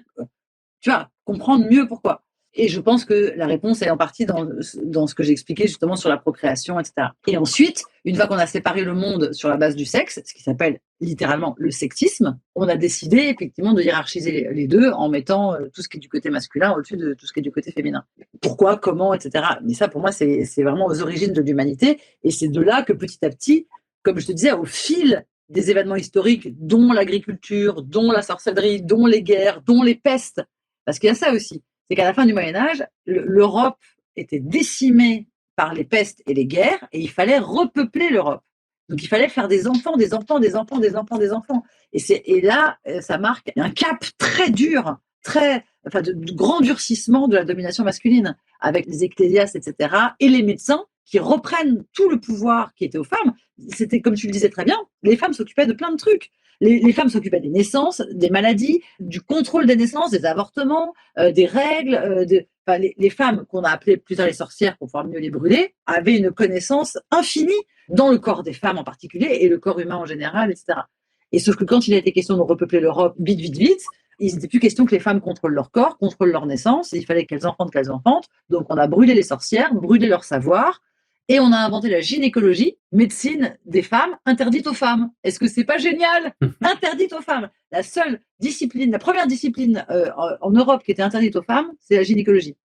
tu vois, comprendre mieux pourquoi. Et je pense que la réponse est en partie dans ce que j'ai expliqué justement sur la procréation, etc. Et ensuite, une fois qu'on a séparé le monde sur la base du sexe, ce qui s'appelle littéralement le sexisme, on a décidé effectivement de hiérarchiser les deux en mettant tout ce qui est du côté masculin au-dessus de tout ce qui est du côté féminin. Pourquoi, comment, etc. Mais ça, pour moi, c'est vraiment aux origines de l'humanité. Et c'est de là que petit à petit, comme je te disais, au fil des événements historiques, dont l'agriculture, dont la sorcellerie, dont les guerres, dont les pestes, parce qu'il y a ça aussi. C'est qu'à la fin du Moyen-Âge, l'Europe était décimée par les pestes et les guerres, et il fallait repeupler l'Europe. Donc il fallait faire des enfants, des enfants, des enfants, des enfants, des enfants. Et là, ça marque un cap très dur, de grand durcissement de la domination masculine, avec les ecclésiastes, etc., et les médecins qui reprennent tout le pouvoir qui était aux femmes. C'était, comme tu le disais très bien, les femmes s'occupaient de plein de trucs. Les femmes s'occupaient des naissances, des maladies, du contrôle des naissances, des avortements, des règles. Les femmes qu'on a appelées plus tard les sorcières pour pouvoir mieux les brûler avaient une connaissance infinie dans le corps des femmes en particulier et le corps humain en général, etc. Et sauf que quand il a été question de repeupler l'Europe vite, il n'était plus question que les femmes contrôlent leur corps, contrôlent leur naissance. Il fallait qu'elles enfantent. Donc on a brûlé les sorcières, brûlé leur savoir. Et on a inventé la gynécologie, médecine des femmes, interdite aux femmes. Est-ce que c'est pas génial? Interdite aux femmes. La première discipline en Europe qui était interdite aux femmes, c'est la gynécologie.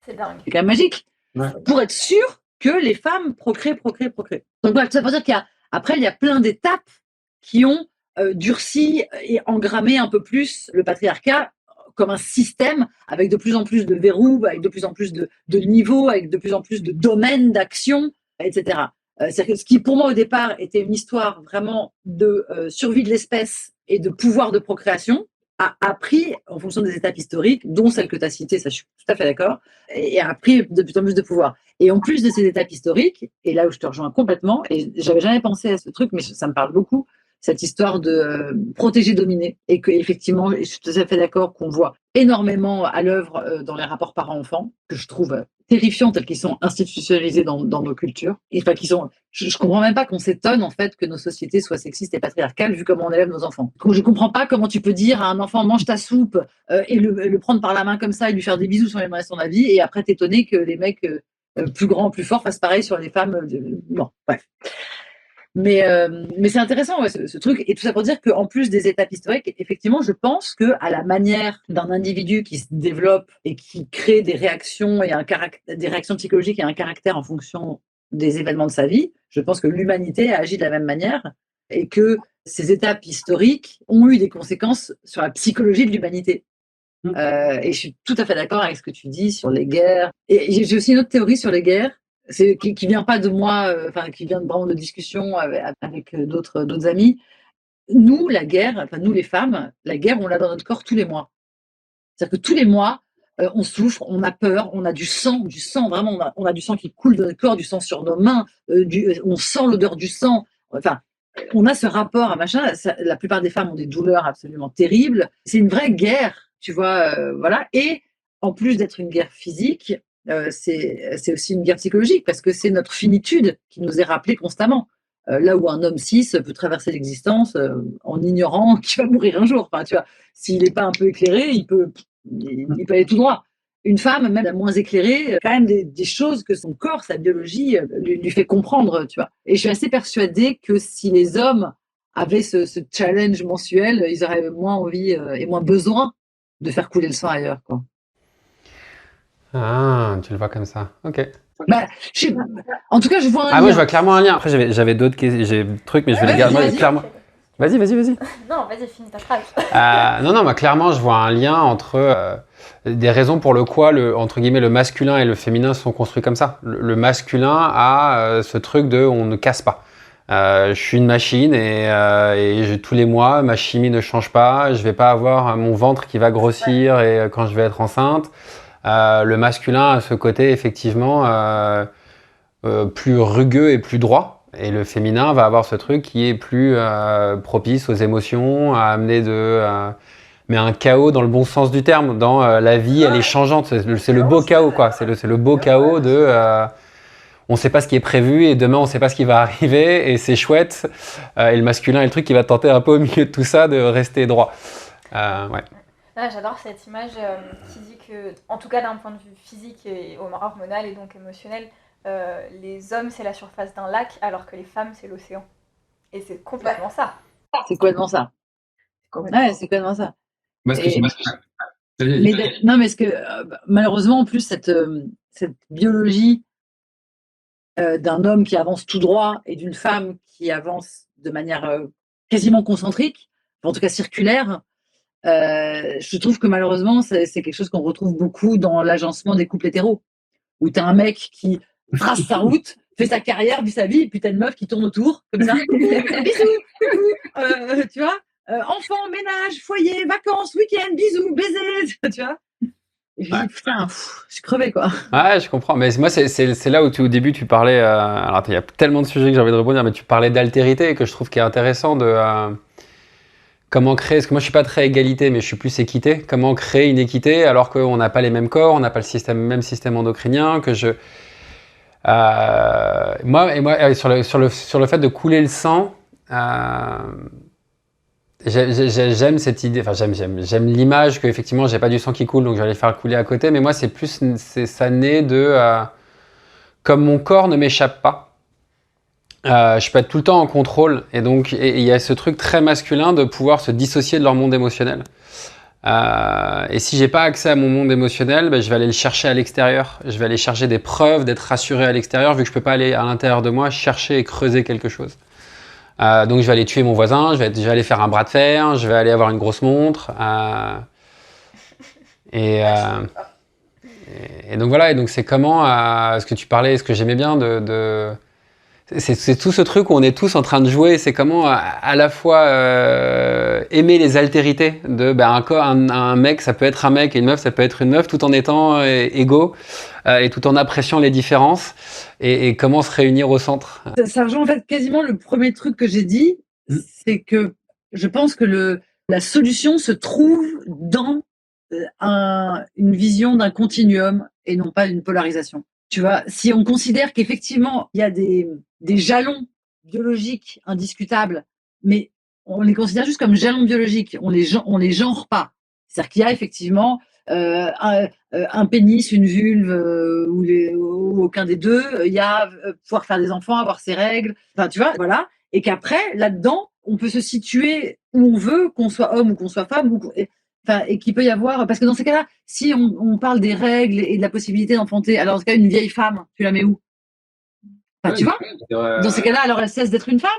C'est dingue. C'est quand même magique. Ouais. Pour être sûr que les femmes procréent. Donc voilà, ça veut dire qu'après, il y a plein d'étapes qui ont durci et engrammé un peu plus le patriarcat comme un système avec de plus en plus de verrous, avec de plus en plus de niveaux, avec de plus en plus de domaines d'action, etc. C'est-à-dire que ce qui, pour moi, au départ, était une histoire vraiment de survie de l'espèce et de pouvoir de procréation, a pris, en fonction des étapes historiques, dont celle que tu as citée, ça je suis tout à fait d'accord, et a pris de plus en plus de pouvoir. Et en plus de ces étapes historiques, et là où je te rejoins complètement, et j'avais jamais pensé à ce truc, mais ça me parle beaucoup, cette histoire de protéger, dominer, et qu'effectivement, je suis tout à fait d'accord qu'on voit énormément à l'œuvre dans les rapports parents-enfants, que je trouve terrifiants tels qu'ils sont institutionnalisés dans nos cultures. Et, enfin, je comprends même pas qu'on s'étonne en fait que nos sociétés soient sexistes et patriarcales vu comment on élève nos enfants. Je comprends pas comment tu peux dire à un enfant mange ta soupe et le prendre par la main comme ça et lui faire des bisous sur les mains de son avis et après t'étonner que les mecs plus grands, plus forts fassent pareil sur les femmes. Bon, bref. Mais c'est intéressant ouais, ce truc, et tout ça pour dire qu'en plus des étapes historiques, effectivement, je pense qu'à la manière d'un individu qui se développe et qui crée des réactions et des réactions psychologiques et un caractère en fonction des événements de sa vie, je pense que l'humanité a agi de la même manière et que ces étapes historiques ont eu des conséquences sur la psychologie de l'humanité. Et je suis tout à fait d'accord avec ce que tu dis sur les guerres. Et j'ai aussi une autre théorie sur les guerres. Qui vient pas de moi, qui vient vraiment de discussions avec d'autres amis. Nous, la guerre, nous les femmes, la guerre, on l'a dans notre corps tous les mois. C'est-à-dire que tous les mois, on souffre, on a peur, on a du sang vraiment, on a du sang qui coule de notre corps, du sang sur nos mains, on sent l'odeur du sang. Enfin, on a ce rapport à machin. La plupart des femmes ont des douleurs absolument terribles. C'est une vraie guerre, tu vois, voilà. Et en plus d'être une guerre physique, c'est aussi une guerre psychologique parce que c'est notre finitude qui nous est rappelée constamment. Là où un homme cis peut traverser l'existence en ignorant qu'il va mourir un jour. Enfin, tu vois, s'il n'est pas un peu éclairé, il peut aller tout droit. Une femme, même la moins éclairée, quand même des choses que son corps, sa biologie lui fait comprendre, tu vois. Et je suis assez persuadée que si les hommes avaient ce challenge mensuel, ils auraient moins envie et moins besoin de faire couler le sang ailleurs, quoi. Ah, tu le vois comme ça. Ok. Bah, en tout cas, je vois un lien. Moi, je vois clairement un lien. Après, j'avais d'autres trucs, mais je vais les garder. vas-y. Clairement. Vas-y. Non, vas-y, finis ta phrase. Non, moi, clairement, je vois un lien entre des raisons pour entre guillemets, le masculin et le féminin sont construits comme ça. Le masculin a ce truc de on ne casse pas. Je suis une machine et tous les mois, ma chimie ne change pas. Je vais pas avoir mon ventre qui va grossir et quand je vais être enceinte. Le masculin a ce côté effectivement plus rugueux et plus droit. Et le féminin va avoir ce truc qui est plus propice aux émotions, à amener mais un chaos dans le bon sens du terme. Dans la vie, elle est changeante. C'est le beau chaos, quoi. C'est le beau chaos de on ne sait pas ce qui est prévu et demain on ne sait pas ce qui va arriver et c'est chouette. Et le masculin est le truc qui va tenter un peu au milieu de tout ça de rester droit. Ouais. Ah, j'adore cette image qui dit que, en tout cas d'un point de vue physique et hormonal et donc émotionnel, les hommes c'est la surface d'un lac alors que les femmes c'est l'océan. Et c'est complètement ça. C'est complètement ça. Ouais, c'est complètement ça. Moi, ce que non, mais malheureusement, en plus, cette biologie d'un homme qui avance tout droit et d'une femme qui avance de manière quasiment concentrique, en tout cas circulaire, je trouve que malheureusement, c'est quelque chose qu'on retrouve beaucoup dans l'agencement des couples hétéros, où tu as un mec qui trace sa route, fait sa carrière, vit sa vie, et puis tu as une meuf qui tourne autour, comme ça. Bisous, tu vois, enfants, ménage, foyer, vacances, week-end, bisous, baisers, tu vois. Et je me dis, putain, je suis crevée, quoi. Ouais, je comprends. Mais moi, c'est là où au début, tu parlais. Alors, il y a tellement de sujets que j'ai envie de rebondir, mais tu parlais d'altérité, que je trouve qui est intéressant de comment créer. Parce que moi, je suis pas très égalité, mais je suis plus équité. Comment créer une équité alors qu'on n'a pas les mêmes corps, on n'a pas le même système endocrinien, moi, sur le fait de couler le sang, j'aime cette idée, enfin j'aime l'image que effectivement j'ai pas du sang qui coule donc je vais aller faire couler à côté, mais moi ça naît de comme mon corps ne m'échappe pas, je peux être tout le temps en contrôle et donc il y a ce truc très masculin de pouvoir se dissocier de leur monde émotionnel. Et si j'ai pas accès à mon monde émotionnel, je vais aller le chercher à l'extérieur. Je vais aller chercher des preuves d'être rassuré à l'extérieur, vu que je peux pas aller à l'intérieur de moi chercher et creuser quelque chose. Donc je vais aller tuer mon voisin, je vais aller faire un bras de fer, je vais aller avoir une grosse montre. Et donc voilà. Et donc c'est comment, ce que tu parlais, ce que j'aimais bien c'est tout ce truc où on est tous en train de jouer. C'est comment à la fois aimer les altérités de un mec, ça peut être un mec et une meuf, ça peut être une meuf, tout en étant égaux et tout en appréciant les différences et comment se réunir au centre. Ça rejoint en fait quasiment le premier truc que j'ai dit, c'est que je pense que la solution se trouve dans une vision d'un continuum et non pas d'une polarisation. Tu vois, si on considère qu'effectivement il y a des jalons biologiques indiscutables, mais on les considère juste comme jalons biologiques, on les genre pas. C'est-à-dire qu'il y a effectivement un pénis, une vulve ou aucun des deux. Il y a pouvoir faire des enfants, avoir ses règles. Enfin, tu vois, voilà. Et qu'après, là-dedans, on peut se situer où on veut, qu'on soit homme ou qu'on soit femme, et qu'il peut y avoir, parce que dans ces cas-là, si on parle des règles et de la possibilité d'enfanter, alors dans ce cas, une vieille femme, tu la mets où? Enfin, tu vois, dans ces cas-là, alors elle cesse d'être une femme.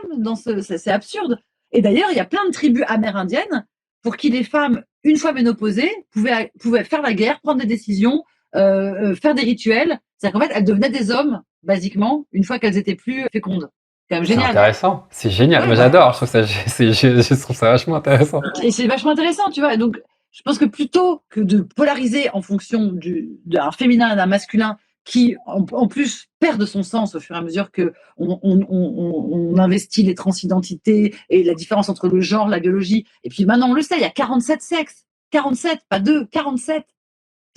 C'est absurde. Et d'ailleurs, il y a plein de tribus amérindiennes pour qui les femmes, une fois ménopausées, pouvaient faire la guerre, prendre des décisions, faire des rituels. C'est-à-dire qu'en fait, elles devenaient des hommes, basiquement, une fois qu'elles étaient plus fécondes. C'est quand même génial. C'est intéressant, c'est génial. Ouais, moi j'adore, je trouve ça vachement intéressant. Et c'est vachement intéressant, tu vois. Donc, je pense que plutôt que de polariser en fonction d'un féminin et d'un masculin qui, en plus, perd de son sens au fur et à mesure qu'on investit les transidentités et la différence entre le genre, la biologie. Et puis maintenant, on le sait, il y a 47 sexes. 47, pas 2, 47.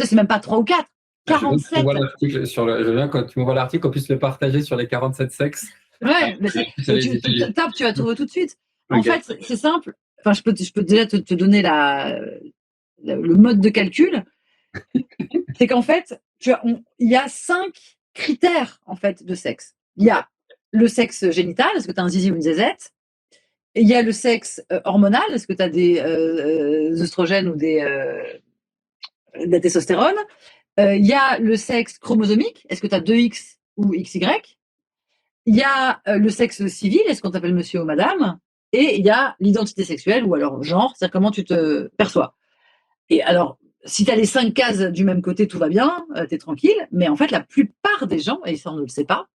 C'est même pas 3 ou 4. 47. Je veux bien quand tu m'envoies l'article, qu'on puisse le partager sur les 47 sexes. Ouais, mais tu vas trouver tout de suite. Okay. En fait, c'est simple. Enfin, je peux déjà te donner le mode de calcul. C'est qu'en fait, il y a 5 critères en fait de sexe. Il y a le sexe génital, est-ce que tu as un zizi ou une zézette? Il y a le sexe hormonal, est-ce que tu as des œstrogènes ou de la testostérone? Il y a le sexe chromosomique, est-ce que tu as 2X ou XY? Il y a le sexe civil, est-ce qu'on t'appelle monsieur ou madame? Et il y a l'identité sexuelle ou alors genre, c'est-à-dire comment tu te perçois. Et alors, si tu as les 5 cases du même côté, tout va bien, tu es tranquille. Mais en fait, la plupart des gens, et ça on ne le sait pas,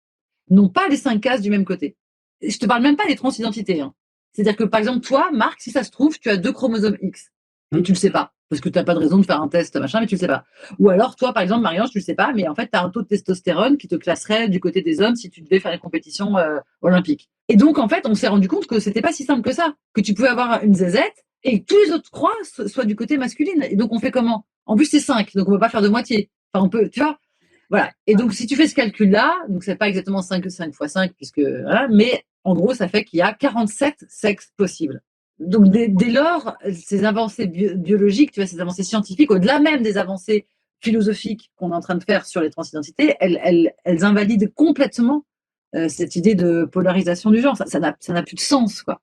n'ont pas les 5 cases du même côté. Et je te parle même pas des transidentités. Hein. C'est-à-dire que par exemple, toi, Marc, si ça se trouve, tu as 2 chromosomes X. Et tu le sais pas. parce que tu n'as pas de raison de faire un test, machin, mais tu le sais pas. Ou alors, toi, par exemple, Marie-Ange, tu le sais pas, mais en fait, tu as un taux de testostérone qui te classerait du côté des hommes si tu devais faire une compétition olympique. Et donc, en fait, on s'est rendu compte que c'était pas si simple que ça, que tu pouvais avoir une zézette et que tous les autres croix soient du côté masculine. Et donc, on fait comment? En plus, c'est 5, donc on peut pas faire de moitié. Enfin, on peut, tu vois. Voilà. Et donc, si tu fais ce calcul-là, donc c'est pas exactement 5 fois 5, puisque, voilà, mais en gros, ça fait qu'il y a 47 sexes possibles. Donc, dès lors, ces avancées biologiques, tu vois, ces avancées scientifiques, au-delà même des avancées philosophiques qu'on est en train de faire sur les transidentités, elles invalident complètement cette idée de polarisation du genre. Ça n'a plus de sens, quoi.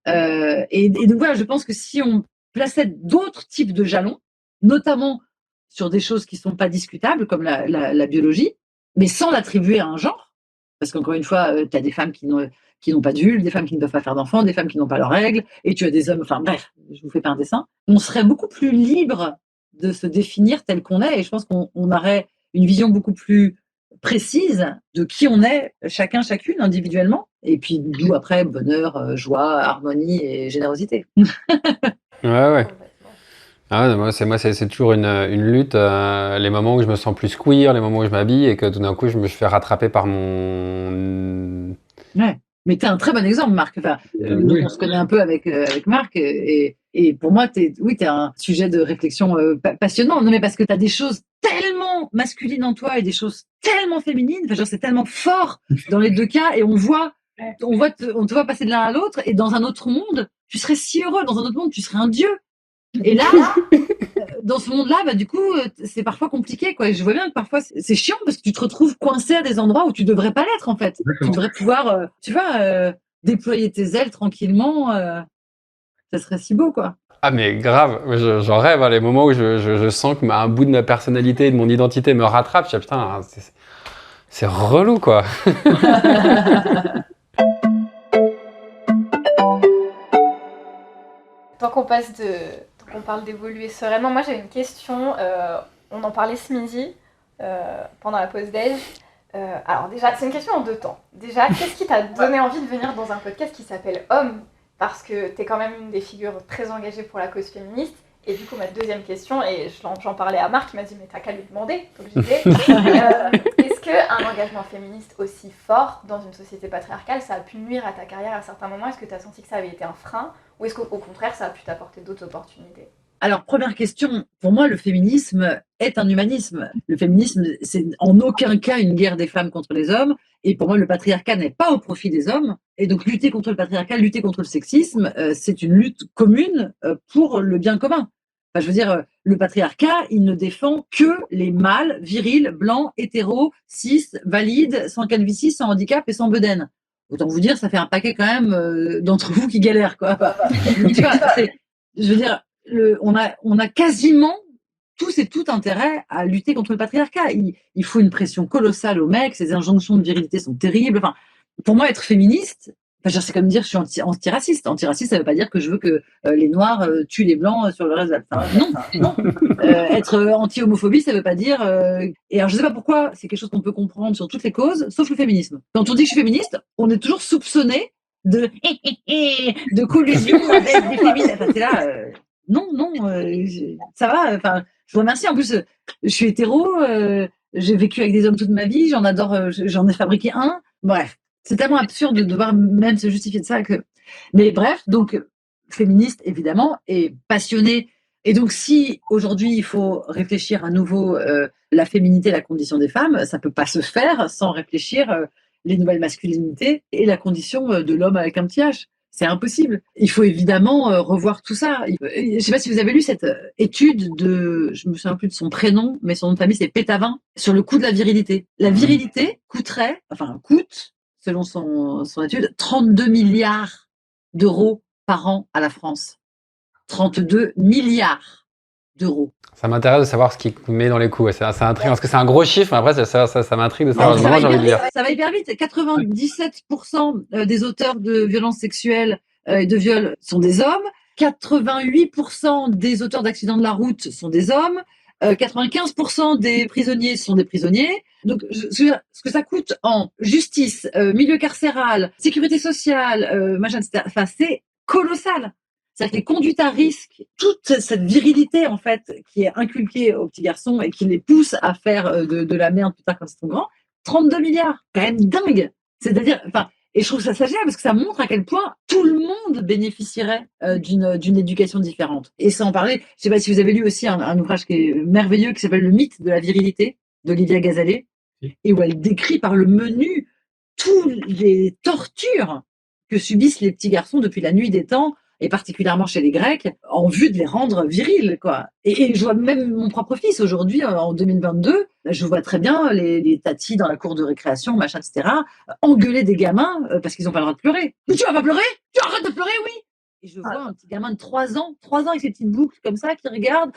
Et donc, voilà, je pense que si on plaçait d'autres types de jalons, notamment sur des choses qui ne sont pas discutables, comme la biologie, mais sans l'attribuer à un genre, parce qu'encore une fois, tu as des femmes qui n'ont pas de vulve, des femmes qui ne peuvent pas faire d'enfants, des femmes qui n'ont pas leurs règles, et tu as des hommes, enfin bref, je vous fais pas un dessin. On serait beaucoup plus libre de se définir tel qu'on est, et je pense qu'on aurait une vision beaucoup plus précise de qui on est, chacun, chacune, individuellement, et puis d'où après bonheur, joie, harmonie et générosité. Ouais. Ah, moi, c'est toujours une lutte, les moments où je me sens plus queer, les moments où je m'habille et que tout d'un coup, je me fais rattraper par mon... Ouais. Mais tu es un très bon exemple, Marc. Enfin, oui. on se connaît un peu avec Marc. Et pour moi, tu es un sujet de réflexion passionnant. Non, mais parce que tu as des choses tellement masculines en toi et des choses tellement féminines. Enfin, genre, c'est tellement fort dans les deux cas. Et on te voit passer de l'un à l'autre. Et dans un autre monde, tu serais si heureux. Dans un autre monde, tu serais un dieu. Et là, dans ce monde-là, bah, du coup, c'est parfois compliqué, quoi. Et je vois bien que parfois, c'est chiant parce que tu te retrouves coincé à des endroits où tu devrais pas l'être, en fait. Tu devrais pouvoir, tu vois, déployer tes ailes tranquillement. Ça serait si beau, quoi. Ah, mais grave, j'en rêve, hein, les moments où je sens que un bout de ma personnalité et de mon identité me rattrape. Je dis, putain, c'est relou, quoi. Tant qu'on parle d'évoluer sereinement, moi j'ai une question. On en parlait ce midi pendant la pause déj. Alors déjà, c'est une question en deux temps. Déjà, qu'est-ce qui t'a donné envie de venir dans un podcast qui s'appelle Homme? Parce que t'es quand même une des figures très engagées pour la cause féministe. Et du coup, ma deuxième question, et j'en parlais à Marc, il m'a dit mais t'as qu'à lui demander. Donc je disais, est-ce qu'un engagement féministe aussi fort dans une société patriarcale, ça a pu nuire à ta carrière à certains moments? Est-ce que t'as senti que ça avait été un frein? Ou est-ce qu'au contraire, ça a pu t'apporter d'autres opportunités? Alors, première question, pour moi, le féminisme est un humanisme. Le féminisme, c'est en aucun cas une guerre des femmes contre les hommes. Et pour moi, le patriarcat n'est pas au profit des hommes. Et donc, lutter contre le patriarcat, lutter contre le sexisme, c'est une lutte commune pour le bien commun. Enfin, je veux dire, le patriarcat, il ne défend que les mâles, virils, blancs, hétéros, cis, valides, sans calvitie, sans handicap et sans bedaine. Autant vous dire, ça fait un paquet quand même d'entre vous qui galèrent, quoi. Donc, tu vois, je veux dire, on a quasiment tous et toutes intérêt à lutter contre le patriarcat. Il faut une pression colossale aux mecs, ces injonctions de virilité sont terribles. Enfin, pour moi, être féministe, c'est comme dire je suis antiraciste. Antiraciste, ça ne veut pas dire que je veux que les Noirs tuent les Blancs sur le reste. Non. Être anti-homophobie, ça ne veut pas dire... Et alors, je ne sais pas pourquoi, c'est quelque chose qu'on peut comprendre sur toutes les causes, sauf le féminisme. Quand on dit que je suis féministe, on est toujours soupçonné de collusion avec des féministes. Enfin, c'est là... Non, ça va. Enfin, je vous remercie. En plus, je suis hétéro, j'ai vécu avec des hommes toute ma vie, j'en adore, j'en ai fabriqué un. Bref, c'est tellement absurde de devoir même se justifier de ça que. Mais bref, donc féministe évidemment et passionnée. Et donc, si aujourd'hui il faut réfléchir à nouveau la féminité, la condition des femmes, ça peut pas se faire sans réfléchir les nouvelles masculinités et la condition de l'homme avec un petit H. C'est impossible. Il faut évidemment revoir tout ça. Je ne sais pas si vous avez lu cette étude de, je me souviens plus de son prénom, mais son nom de famille c'est Pétavin, sur le coût de la virilité. La virilité coûte, selon son étude, 32 milliards d'euros par an à la France. 32 milliards d'euros. Ça m'intéresse de savoir ce qu'il met dans les coûts. C'est intriguant parce que c'est un gros chiffre, mais après, ça m'intrigue de savoir. J'ai envie de dire. Ça va hyper vite. 97% des auteurs de violences sexuelles et de viols sont des hommes. 88% des auteurs d'accidents de la route sont des hommes. 95% des prisonniers sont des prisonniers. Donc, ce que ça coûte en justice, milieu carcéral, sécurité sociale, machin, etc. Enfin, c'est colossal. C'est-à-dire que les conduites à risque, toute cette virilité en fait qui est inculquée aux petits garçons et qui les pousse à faire de la merde plus tard quand ils sont grands, 32 milliards, quand même dingue. C'est-à-dire, enfin, et je trouve ça génial parce que ça montre à quel point tout le monde bénéficierait d'une éducation différente. Et sans parler, je sais pas si vous avez lu aussi un ouvrage qui est merveilleux qui s'appelle Le mythe de la virilité d'Olivia Gazalet, et où elle décrit par le menu toutes les tortures que subissent les petits garçons depuis la nuit des temps, et particulièrement chez les Grecs, en vue de les rendre virils, quoi. Et je vois même mon propre fils aujourd'hui, en 2022, je vois très bien les tatis dans la cour de récréation, machin, etc., engueuler des gamins parce qu'ils n'ont pas le droit de pleurer. Mais tu vas pas pleurer? Tu arrêtes de pleurer, oui! Et je vois un petit gamin de 3 ans avec ses petites boucles comme ça, qui regarde.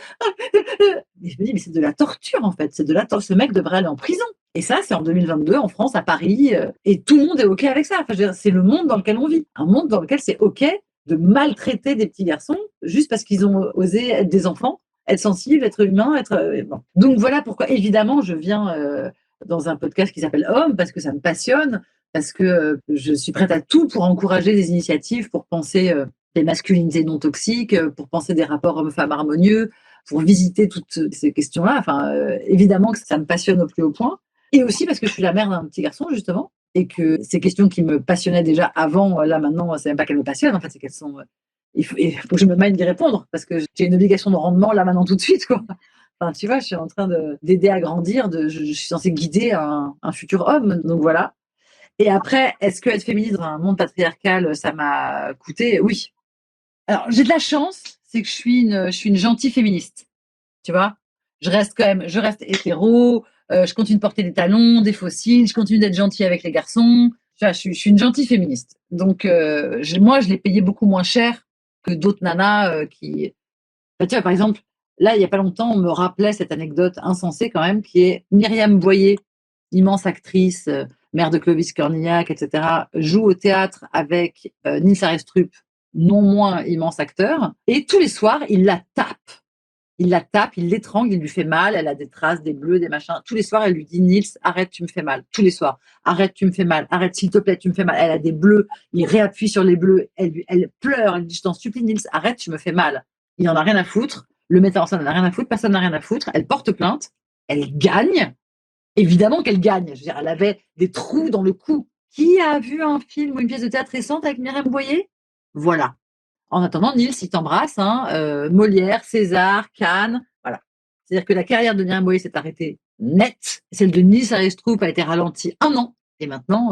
Et je me dis, mais c'est de la torture, en fait. C'est de la torture. Ce mec devrait aller en prison. Et ça, c'est en 2022, en France, à Paris, et tout le monde est OK avec ça. Enfin, je veux dire, c'est le monde dans lequel on vit. Un monde dans lequel c'est OK de maltraiter des petits garçons juste parce qu'ils ont osé être des enfants, être sensibles, être humains, être. Bon. Donc voilà pourquoi, évidemment, je viens dans un podcast qui s'appelle Homme, parce que ça me passionne, parce que je suis prête à tout pour encourager des initiatives, pour penser des masculinités non toxiques, pour penser des rapports hommes-femmes harmonieux, pour visiter toutes ces questions-là. Enfin, évidemment que ça me passionne au plus haut point. Et aussi parce que je suis la mère d'un petit garçon, justement, et que ces questions qui me passionnaient déjà avant, là maintenant, c'est même pas qu'elles me passionnent, en fait, c'est qu'elles sont. Il faut que je me manie d'y répondre, parce que j'ai une obligation de rendement là maintenant tout de suite, quoi. Enfin, tu vois, je suis en train d'aider à grandir, je suis censée guider un futur homme, donc voilà. Et après, est-ce que être féministe dans un monde patriarcal, ça m'a coûté? Oui. Alors, j'ai de la chance, c'est que je suis une gentille féministe. Tu vois? Je reste hétéro, je continue de porter des talons, des fossiles, je continue d'être gentille avec les garçons. Tu vois? Je suis une gentille féministe. Donc, moi, je l'ai payé beaucoup moins cher que d'autres nanas qui. Bah, tu vois, par exemple, là, il n'y a pas longtemps, on me rappelait cette anecdote insensée quand même, qui est Myriam Boyer, immense actrice, mère de Clovis Cornillac, etc., joue au théâtre avec Nils Arestrup, non moins immense acteur, et tous les soirs, il la tape. Il la tape, il l'étrangle, il lui fait mal, elle a des traces, des bleus, des machins. Tous les soirs, elle lui dit, Nils, arrête, tu me fais mal. Tous les soirs, arrête, tu me fais mal. Arrête, s'il te plaît, tu me fais mal. Elle a des bleus, il réappuie sur les bleus. Elle pleure, elle dit, je t'en supplie, Nils, arrête, tu me fais mal. Il n'en a rien à foutre. Le metteur en scène n'en a rien à foutre, personne n'a rien à foutre. Elle porte plainte, elle gagne. Évidemment qu'elle gagne. Je veux dire, elle avait des trous dans le cou. Qui a vu un film ou une pièce de théâtre récente avec Myriam Boyer? Voilà. En attendant, Nils, il t'embrasse, hein, Molière, César, Cannes, voilà. C'est-à-dire que la carrière de Myriam Boyer s'est arrêtée net. Celle de Nils Arestrup a été ralentie 1 an. Et maintenant,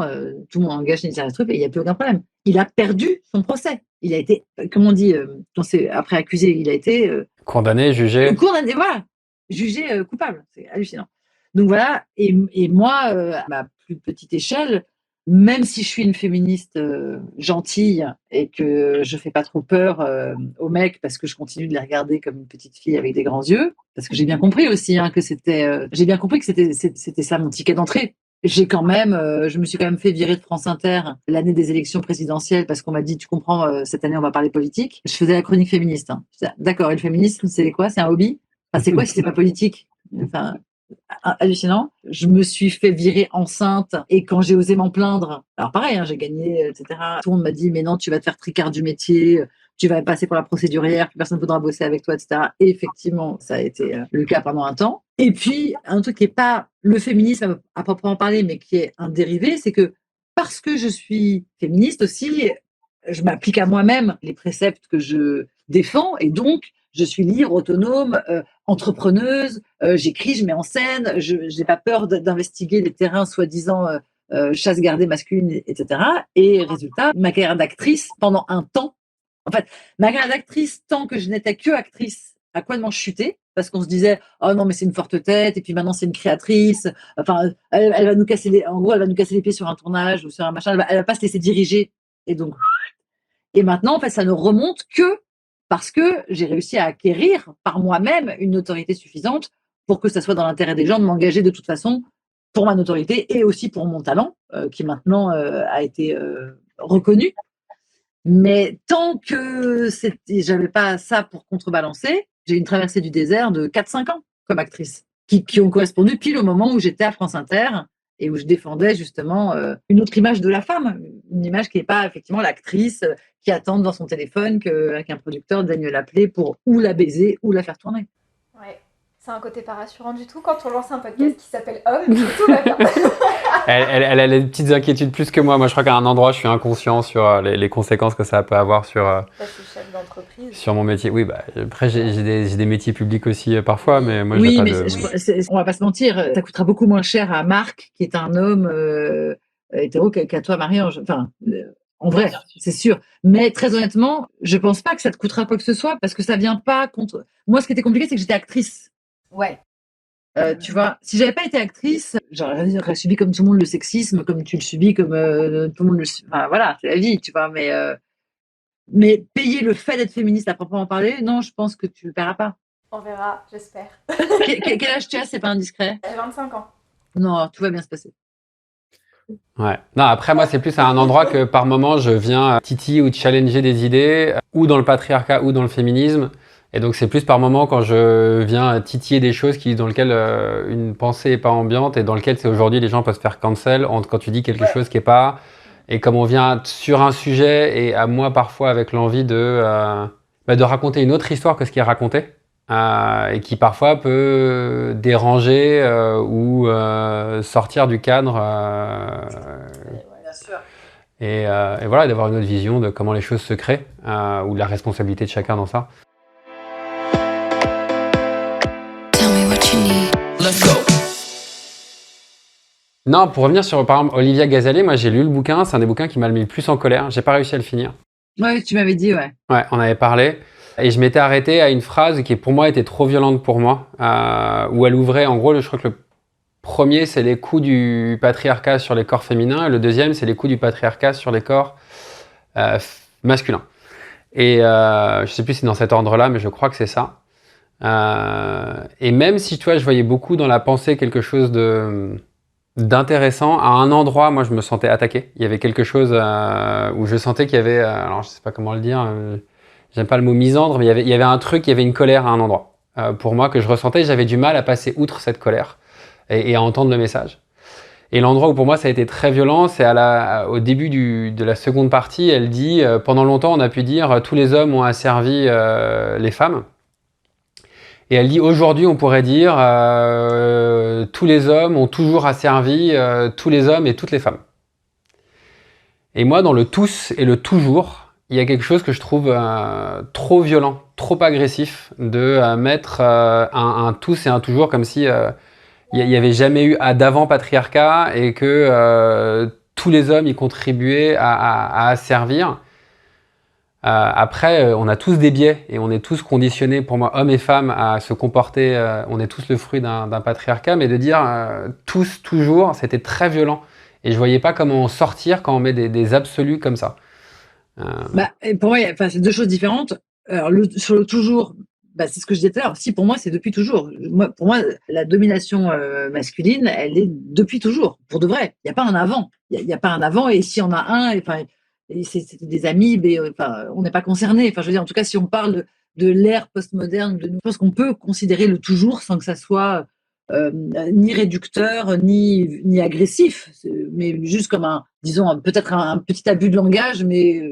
tout le monde engage Nils Arestrup et il n'y a plus aucun problème. Il a perdu son procès. Il a été, comme on dit, quand c'est après accusé, il a été condamné, jugé. Condamné, voilà, jugé coupable. C'est hallucinant. Donc voilà, et moi, à ma plus petite échelle, même si je suis une féministe gentille et que je fais pas trop peur aux mecs parce que je continue de les regarder comme une petite fille avec des grands yeux, parce que j'ai bien compris aussi que j'ai bien compris que c'était ça mon ticket d'entrée. J'ai quand même, je me suis quand même fait virer de France Inter l'année des élections présidentielles parce qu'on m'a dit, tu comprends, cette année on va parler politique. Je faisais la chronique féministe. D'accord, et le féminisme, c'est quoi? C'est un hobby? Enfin, c'est quoi si c'est pas politique? Enfin, hallucinant. Je me suis fait virer enceinte et quand j'ai osé m'en plaindre, alors pareil, j'ai gagné, etc. Tout le monde m'a dit, mais non, tu vas te faire tricard du métier, tu vas passer pour la procédurière, plus personne ne voudra bosser avec toi, etc. Et effectivement, ça a été le cas pendant un temps. Et puis, un truc qui n'est pas le féminisme à proprement parler, mais qui est un dérivé, c'est que parce que je suis féministe aussi, je m'applique à moi-même les préceptes que je défends et donc je suis libre, autonome, entrepreneuse, j'écris, je mets en scène, je n'ai pas peur d'investiguer les terrains soi-disant chasse gardée masculine, etc. Et résultat, ma carrière d'actrice, pendant un temps, en fait, ma carrière d'actrice, tant que je n'étais que actrice, a complètement chuté, parce qu'on se disait, oh non, mais c'est une forte tête, et puis maintenant c'est une créatrice, enfin, elle va nous casser en gros, elle va nous casser les pieds sur un tournage ou sur un machin, elle va pas se laisser diriger. Et donc, et maintenant, en fait, ça ne remonte que parce que j'ai réussi à acquérir par moi-même une notoriété suffisante pour que ça soit dans l'intérêt des gens de m'engager de toute façon pour ma notoriété et aussi pour mon talent, qui maintenant a été reconnu. Mais tant que j'avais pas ça pour contrebalancer, j'ai eu une traversée du désert de 4-5 ans comme actrice, qui ont correspondu pile au moment où j'étais à France Inter et où je défendais justement une autre image de la femme, une image qui n'est pas effectivement l'actrice qui attend devant son téléphone qu'un producteur daigne l'appeler pour ou la baiser ou la faire tourner. Ouais. C'est un côté pas rassurant du tout quand on lance un podcast qui s'appelle Homme, tout va bien. Elle a des petites inquiétudes plus que moi. Moi, je crois qu'à un endroit, je suis inconscient sur les conséquences que ça peut avoir sur, Toi, tu es chef d'entreprise. sur mon métier. Oui, bah, après, j'ai des métiers publics aussi parfois, mais moi, j'ai Oui, pas mais de... on va pas se mentir, ça coûtera beaucoup moins cher à Marc, qui est un homme hétéro, qu'à toi, Marie-Ange. Enfin, en vrai, c'est sûr. Mais très honnêtement, je pense pas que ça te coûtera quoi que ce soit, parce que ça vient pas contre. Moi, ce qui était compliqué, c'est que j'étais actrice. Ouais. Tu vois, si j'avais pas été actrice, j'aurais subi comme tout le monde le sexisme, comme tu le subis, comme tout le monde le subit. Enfin, voilà, c'est la vie, tu vois. Mais payer le fait d'être féministe à proprement parler, non, je pense que tu le paieras pas. On verra, j'espère. Quel âge tu as, c'est pas indiscret? J'ai 25 ans. Non, tout va bien se passer. Ouais. Non, après, moi, c'est plus à un endroit que par moment, je viens titiller ou challenger des idées, ou dans le patriarcat ou dans le féminisme. Et donc, c'est plus par moment quand je viens titiller des choses dans lesquelles une pensée est pas ambiante et dans lesquelles c'est aujourd'hui les gens peuvent se faire cancel quand tu dis quelque chose qui est pas. Et comme on vient sur un sujet et à moi parfois avec l'envie de raconter une autre histoire que ce qui est raconté. Et qui parfois peut déranger ou sortir du cadre. Bien sûr. Et voilà, d'avoir une autre vision de comment les choses se créent ou de la responsabilité de chacun dans ça. Tell me what you need. Let's go. Non, pour revenir sur, par exemple, Olivia Gazalier, moi j'ai lu le bouquin, c'est un des bouquins qui m'a mis le plus en colère. J'ai pas réussi à le finir. Ouais, tu m'avais dit, ouais. Ouais, on avait parlé. Et je m'étais arrêté à une phrase qui pour moi était trop violente pour moi, où elle ouvrait, en gros, je crois que le premier c'est les coups du patriarcat sur les corps féminins, et le deuxième c'est les coups du patriarcat sur les corps masculins. Et je sais plus si c'est dans cet ordre-là, mais je crois que c'est ça. Et même si tu vois, je voyais beaucoup dans la pensée quelque chose d'intéressant, à un endroit, moi je me sentais attaqué. Il y avait quelque chose où je sentais qu'il y avait, alors je sais pas comment le dire, j'aime pas le mot misandre, mais il y avait un truc, il y avait une colère à un endroit. Pour moi, que je ressentais, j'avais du mal à passer outre cette colère et à entendre le message. Et l'endroit où pour moi ça a été très violent, c'est au début de la seconde partie, elle dit, pendant longtemps on a pu dire tous les hommes ont asservi les femmes. Et elle dit aujourd'hui on pourrait dire tous les hommes ont toujours asservi tous les hommes et toutes les femmes. Et moi dans le tous et le toujours, il y a quelque chose que je trouve trop violent, trop agressif de mettre un tous et un toujours comme si il n'y avait jamais eu d'avant patriarcat et que tous les hommes y contribuaient à asservir. Après, on a tous des biais et on est tous conditionnés, pour moi, hommes et femmes, à se comporter. On est tous le fruit d'un patriarcat, mais de dire tous, toujours, c'était très violent. Et je voyais pas comment en sortir quand on met des absolus comme ça. Et pour moi, c'est deux choses différentes. Alors, sur le toujours, c'est ce que je disais tout à l'heure. Si, pour moi, c'est depuis toujours. Pour moi, la domination masculine, elle est depuis toujours, pour de vrai. Il n'y a pas un avant. Il n'y a pas un avant, et s'il y en a un, c'est des amis, mais on n'est pas concerné. Enfin, je veux dire, en tout cas, si on parle de l'ère postmoderne, je pense qu'on peut considérer le toujours sans que ça soit ni réducteur, ni agressif, mais juste comme peut-être un petit abus de langage, mais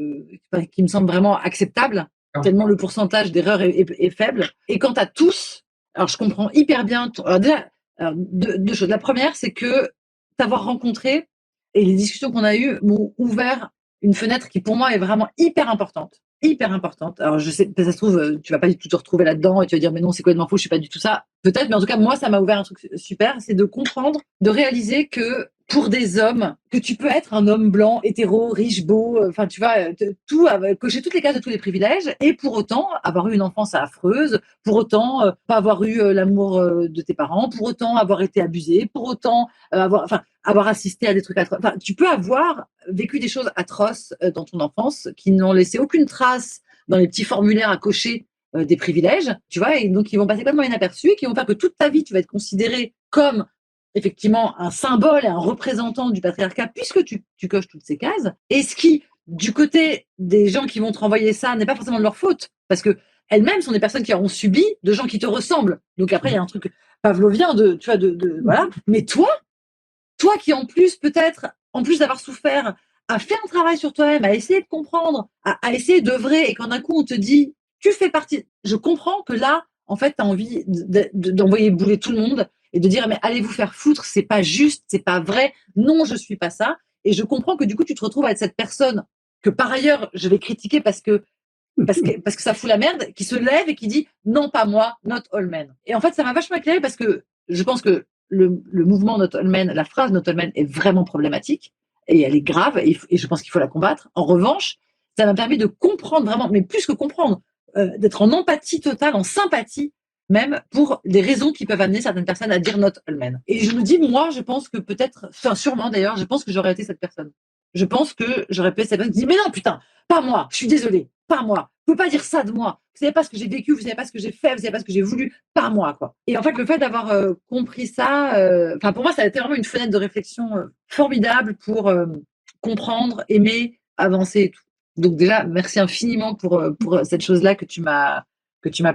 qui me semble vraiment acceptable, tellement le pourcentage d'erreurs est faible. Et quant à tous, alors je comprends hyper bien. Alors déjà, deux choses. La première, c'est que t'avoir rencontré et les discussions qu'on a eues m'ont ouvert une fenêtre qui pour moi est vraiment hyper importante. Hyper importante. Alors je sais, ça se trouve, tu vas pas du tout te retrouver là-dedans et tu vas dire mais non, c'est complètement faux, je suis pas du tout ça. Peut-être, mais en tout cas, moi, ça m'a ouvert un truc super, c'est de comprendre, de réaliser que pour des hommes, que tu peux être un homme blanc, hétéro, riche, beau, tu vois, cocher toutes les cases de tous les privilèges, et pour autant avoir eu une enfance affreuse, pour autant pas avoir eu l'amour de tes parents, pour autant avoir été abusé, pour autant avoir assisté à des trucs atroces. Enfin, tu peux avoir vécu des choses atroces dans ton enfance qui n'ont laissé aucune trace dans les petits formulaires à cocher des privilèges, tu vois, et donc ils vont passer complètement inaperçus et qui vont faire que toute ta vie, tu vas être considéré comme effectivement un symbole et un représentant du patriarcat puisque tu coches toutes ces cases. Et ce qui, du côté des gens qui vont te renvoyer ça, n'est pas forcément de leur faute, parce que elles-mêmes sont des personnes qui auront subi de gens qui te ressemblent. Donc après, il y a un truc pavlovien voilà. Mais toi, toi qui en plus, peut-être, en plus d'avoir souffert, a fait un travail sur toi-même, a essayé de comprendre, a essayé d'œuvrer, et quand d'un coup on te dit, tu fais partie, je comprends que là, en fait, tu as envie d'envoyer bouler tout le monde et de dire, mais allez vous faire foutre, c'est pas juste, c'est pas vrai, non, je suis pas ça. Et je comprends que du coup, tu te retrouves à être cette personne que par ailleurs, je vais critiquer parce que ça fout la merde, qui se lève et qui dit non, pas moi, not all men. Et en fait, ça m'a vachement éclairé parce que je pense que le mouvement not all men, la phrase not all men est vraiment problématique et elle est grave et je pense qu'il faut la combattre. En revanche, ça m'a permis de comprendre vraiment, mais plus que comprendre, d'être en empathie totale, en sympathie même pour les raisons qui peuvent amener certaines personnes à dire not all men. Et je me dis, moi, je pense que peut-être, enfin sûrement d'ailleurs, je pense que j'aurais été cette personne. Je pense que j'aurais pu être cette personne qui dit, mais non, putain, pas moi, je suis désolée, pas moi. Vous pouvez pas dire ça de moi. Vous savez pas ce que j'ai vécu, vous savez pas ce que j'ai fait, vous savez pas ce que j'ai voulu, pas moi, quoi. Et en fait, le fait d'avoir compris ça, enfin pour moi, ça a été vraiment une fenêtre de réflexion formidable pour comprendre, aimer, avancer et tout. Donc déjà, merci infiniment pour cette chose-là que tu m'as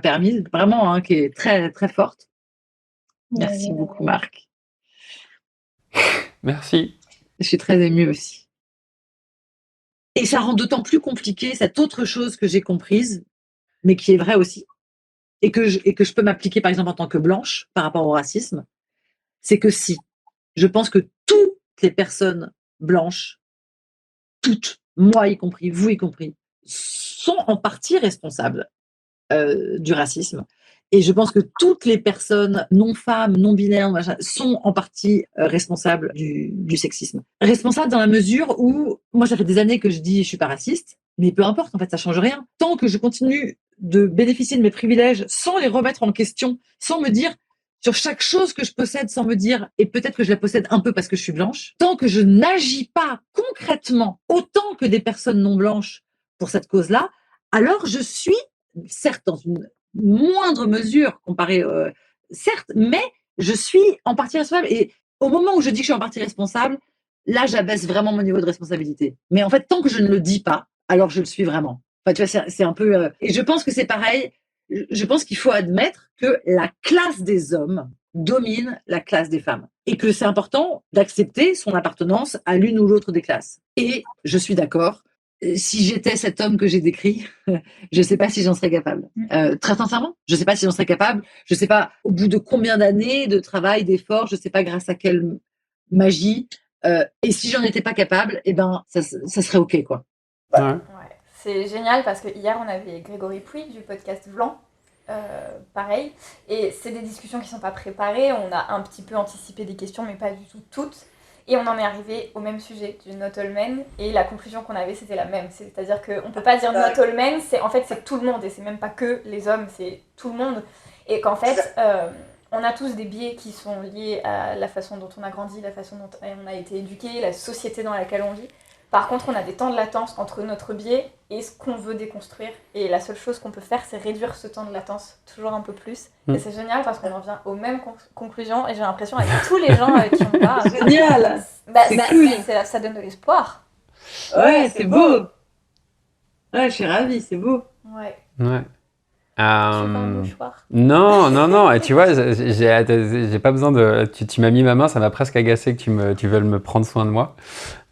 permise, vraiment, hein, qui est très très forte. Merci beaucoup, Marc. Merci. Je suis très émue aussi. Et ça rend d'autant plus compliqué cette autre chose que j'ai comprise, mais qui est vraie aussi, et que je peux m'appliquer par exemple en tant que blanche par rapport au racisme, c'est que si, je pense que toutes les personnes blanches, toutes, moi y compris, vous y compris, sont en partie responsables du racisme. Et je pense que toutes les personnes non femmes, non binaires, machin, sont en partie responsables du sexisme. Responsables dans la mesure où, moi, ça fait des années que je dis je suis pas raciste, mais peu importe, en fait, ça change rien. Tant que je continue de bénéficier de mes privilèges sans les remettre en question, sans me dire sur chaque chose que je possède, sans me dire, et peut-être que je la possède un peu parce que je suis blanche, tant que je n'agis pas concrètement autant que des personnes non blanches pour cette cause-là, alors je suis, certes dans une moindre mesure comparée, certes, mais je suis en partie responsable. Et au moment où je dis que je suis en partie responsable, là, j'abaisse vraiment mon niveau de responsabilité. Mais en fait, tant que je ne le dis pas, alors je le suis vraiment. Enfin, tu vois, c'est un peu. Et je pense que c'est pareil. Je pense qu'il faut admettre que la classe des hommes domine la classe des femmes. Et que c'est important d'accepter son appartenance à l'une ou l'autre des classes. Et je suis d'accord. Si j'étais cet homme que j'ai décrit, je ne sais pas si j'en serais capable. Très sincèrement, je ne sais pas si j'en serais capable. Je ne sais pas au bout de combien d'années de travail, d'efforts, je ne sais pas grâce à quelle magie. Et si j'en étais pas capable, eh ben, ça serait OK, quoi. Ouais. Ouais. C'est génial parce que hier, on avait Grégory Pouy du podcast Blanc. Pareil. Et c'est des discussions qui ne sont pas préparées. On a un petit peu anticipé des questions, mais pas du tout toutes. Et on en est arrivé au même sujet du not all men, et la conclusion qu'on avait c'était la même, c'est-à-dire qu'on ne peut pas dire not all men, en fait c'est tout le monde, et c'est même pas que les hommes, c'est tout le monde, et qu'en fait on a tous des biais qui sont liés à la façon dont on a grandi, la façon dont on a été éduqué, la société dans laquelle on vit. Par contre, on a des temps de latence entre notre biais et ce qu'on veut déconstruire. Et la seule chose qu'on peut faire, c'est réduire ce temps de latence toujours un peu plus. Et c'est génial parce qu'on en vient aux mêmes conclusions. Et j'ai l'impression avec tous les gens avec qui on parle. Génial. Cool. Ça donne de l'espoir. Ouais, c'est beau. Ouais, je suis ravie, c'est beau. Ouais. Ouais. C'est pas un mouchoir. Non. Et tu vois, j'ai pas besoin de. Tu m'as mis ma main, ça m'a presque agacé que tu veuilles me prendre soin de moi.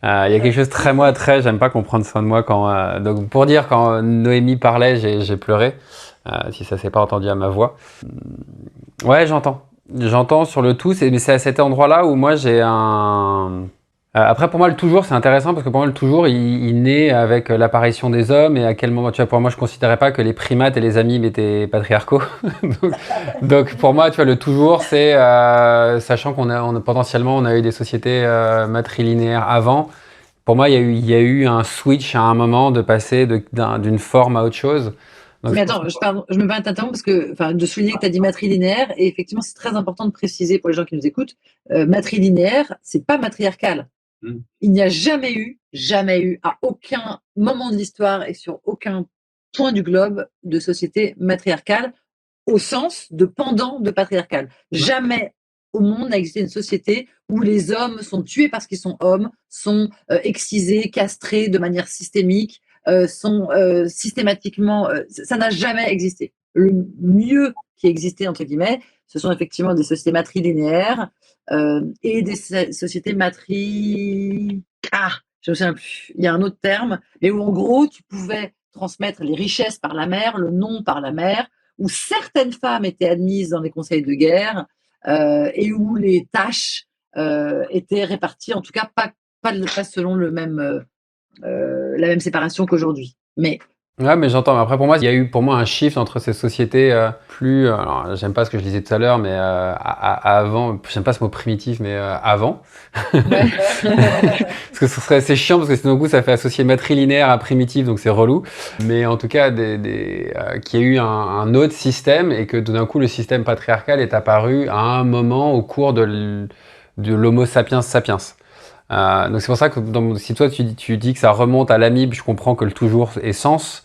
Il y a quelque chose très, j'aime pas qu'on prenne soin de moi quand. Donc pour dire, quand Noémie parlait, j'ai pleuré. Si ça s'est pas entendu à ma voix. Ouais, j'entends sur le tout, mais c'est à cet endroit-là où moi j'ai un. Après, pour moi, le toujours, c'est intéressant parce que pour moi, le toujours, il naît avec l'apparition des hommes, et à quel moment, tu vois, pour moi, je considérais pas que les primates et les animes étaient patriarcaux. donc, pour moi, tu vois, le toujours, c'est, sachant potentiellement, on a eu des sociétés matrilinéaires avant. Pour moi, il y a eu un switch à un moment de passer d'une forme à autre chose. Donc, mais attends, je me permets d'interrompre parce que, de souligner que tu as dit matrilinéaire, et effectivement, c'est très important de préciser pour les gens qui nous écoutent, matrilinéaire, c'est pas matriarcal. Il n'y a jamais eu, à aucun moment de l'histoire et sur aucun point du globe, de société matriarcale au sens de pendant de patriarcal. Jamais au monde n'a existé une société où les hommes sont tués parce qu'ils sont hommes, sont excisés, castrés de manière systémique, sont systématiquement... ça n'a jamais existé. Le mieux qui existait, entre guillemets, ce sont effectivement des sociétés matrilinéaires et des sociétés je ne me souviens plus, il y a un autre terme, mais où en gros, tu pouvais transmettre les richesses par la mère, le nom par la mère, où certaines femmes étaient admises dans les conseils de guerre et où les tâches étaient réparties, en tout cas pas selon la même séparation qu'aujourd'hui. Mais Ouais, mais j'entends. Mais après, pour moi, il y a eu pour moi un shift entre ces sociétés plus. Alors, j'aime pas ce que je disais tout à l'heure, mais avant. J'aime pas ce mot primitif, mais avant. Parce que c'est chiant, parce que sinon, coup, ça fait associer matrilinéaire à primitif, donc c'est relou. Mais en tout cas, qu'il y a eu un autre système et que tout d'un coup, le système patriarcal est apparu à un moment au cours de l'Homo sapiens sapiens. Donc c'est pour ça que si toi tu dis que ça remonte à l'amibe, je comprends que le toujours ait sens.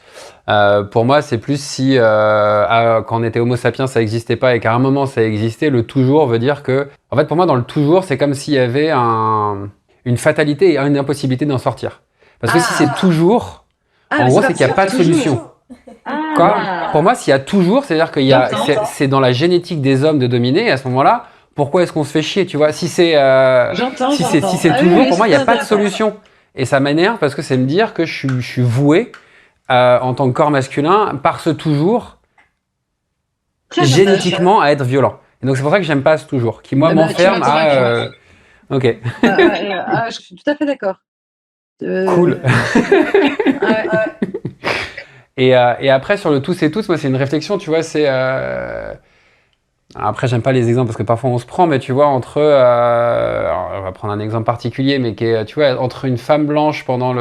Pour moi, c'est plus si quand on était Homo sapiens, ça n'existait pas et qu'à un moment ça existait, le toujours veut dire que... En fait, pour moi, dans le toujours, c'est comme s'il y avait une fatalité et une impossibilité d'en sortir. Parce que si c'est toujours, en gros, c'est qu'il n'y a pas de solution. Quoi ? Pour moi, s'il y a toujours, c'est-à-dire qu'il y a, c'est dans la génétique des hommes de dominer, et à ce moment-là, pourquoi est-ce qu'on se fait chier, tu vois ? Si c'est toujours, pour moi, il n'y a pas de solution. Et ça m'énerve parce que c'est me dire que je suis voué en tant que corps masculin par ce toujours génétiquement à être violent. Et donc c'est pour ça que j'aime pas ce toujours, qui moi m'enferme à... Ok. Je suis tout à fait d'accord. Cool. Et après sur le tous et toutes, moi c'est une réflexion, tu vois, c'est... Après, j'aime pas les exemples parce que parfois on se prend, mais tu vois, entre. Alors, on va prendre un exemple particulier, mais qui est, tu vois, entre une femme blanche pendant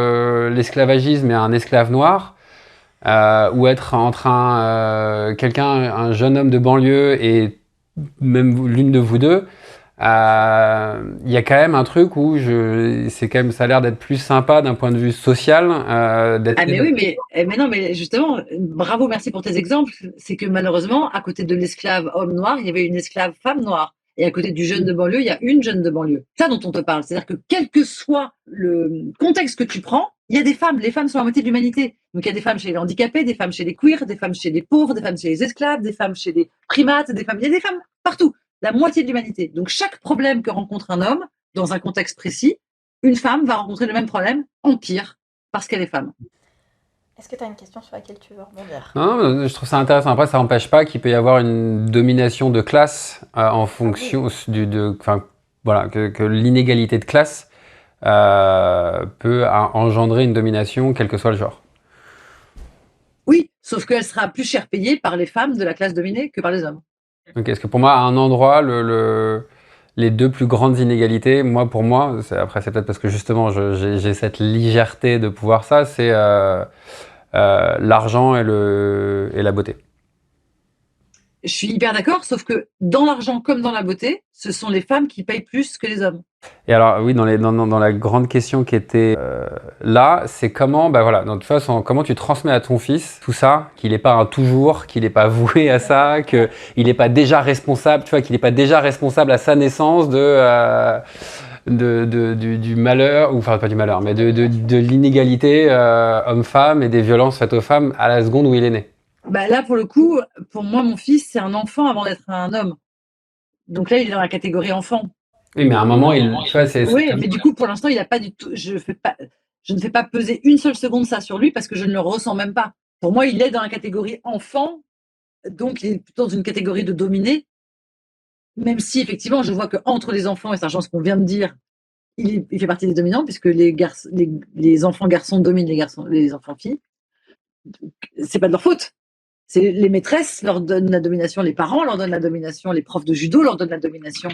l'esclavagisme et un esclave noir, ou être entre un jeune homme de banlieue et même l'une de vous deux, il y a quand même un truc où ça a l'air d'être plus sympa d'un point de vue social. Mais oui, mais non, mais justement, bravo, merci pour tes exemples. C'est que malheureusement, à côté de l'esclave homme noir, il y avait une esclave femme noire. Et à côté du jeune de banlieue, il y a une jeune de banlieue. C'est ça dont on te parle. C'est-à-dire que quel que soit le contexte que tu prends, il y a des femmes. Les femmes sont la moitié de l'humanité. Donc il y a des femmes chez les handicapés, des femmes chez les queers, des femmes chez les pauvres, des femmes chez les esclaves, des femmes chez les primates, il y a des femmes partout. La moitié de l'humanité. Donc chaque problème que rencontre un homme, dans un contexte précis, une femme va rencontrer le même problème en pire, parce qu'elle est femme. Est-ce que tu as une question sur laquelle tu veux rebondir ? Non, je trouve ça intéressant. Après, ça n'empêche pas qu'il peut y avoir une domination de classe en fonction que l'inégalité de classe peut engendrer une domination, quel que soit le genre. Oui, sauf qu'elle sera plus cher payée par les femmes de la classe dominée que par les hommes. Ok, est-ce que pour moi, à un endroit, les deux plus grandes inégalités, pour moi, après c'est peut-être parce que justement j'ai cette légèreté de pouvoir ça, c'est l'argent et la beauté. Je suis hyper d'accord, sauf que dans l'argent comme dans la beauté, ce sont les femmes qui payent plus que les hommes. Et alors oui, dans la grande question qui était là, c'est comment, de toute façon, comment tu transmets à ton fils tout ça, qu'il n'est pas un toujours, qu'il n'est pas voué à ça, qu'il n'est pas déjà responsable, tu vois, qu'il n'est pas déjà responsable à sa naissance du malheur, ou enfin pas du malheur, mais de l'inégalité homme-femme et des violences faites aux femmes à la seconde où il est né. Là, pour le coup, pour moi, mon fils, c'est un enfant avant d'être un homme. Donc là, il est dans la catégorie enfant. Oui, mais à un moment, Oui, mais du coup, pour l'instant, il n'a pas du tout. Je ne fais pas peser une seule seconde ça sur lui parce que je ne le ressens même pas. Pour moi, il est dans la catégorie enfant, donc il est plutôt dans une catégorie de dominé. Même si, effectivement, je vois qu'entre les enfants, et sachant ce qu'on vient de dire, il fait partie des dominants, puisque les enfants garçons dominent les enfants filles. C'est pas de leur faute. Les maîtresses leur donnent la domination, les parents leur donnent la domination, les profs de judo leur donnent la domination,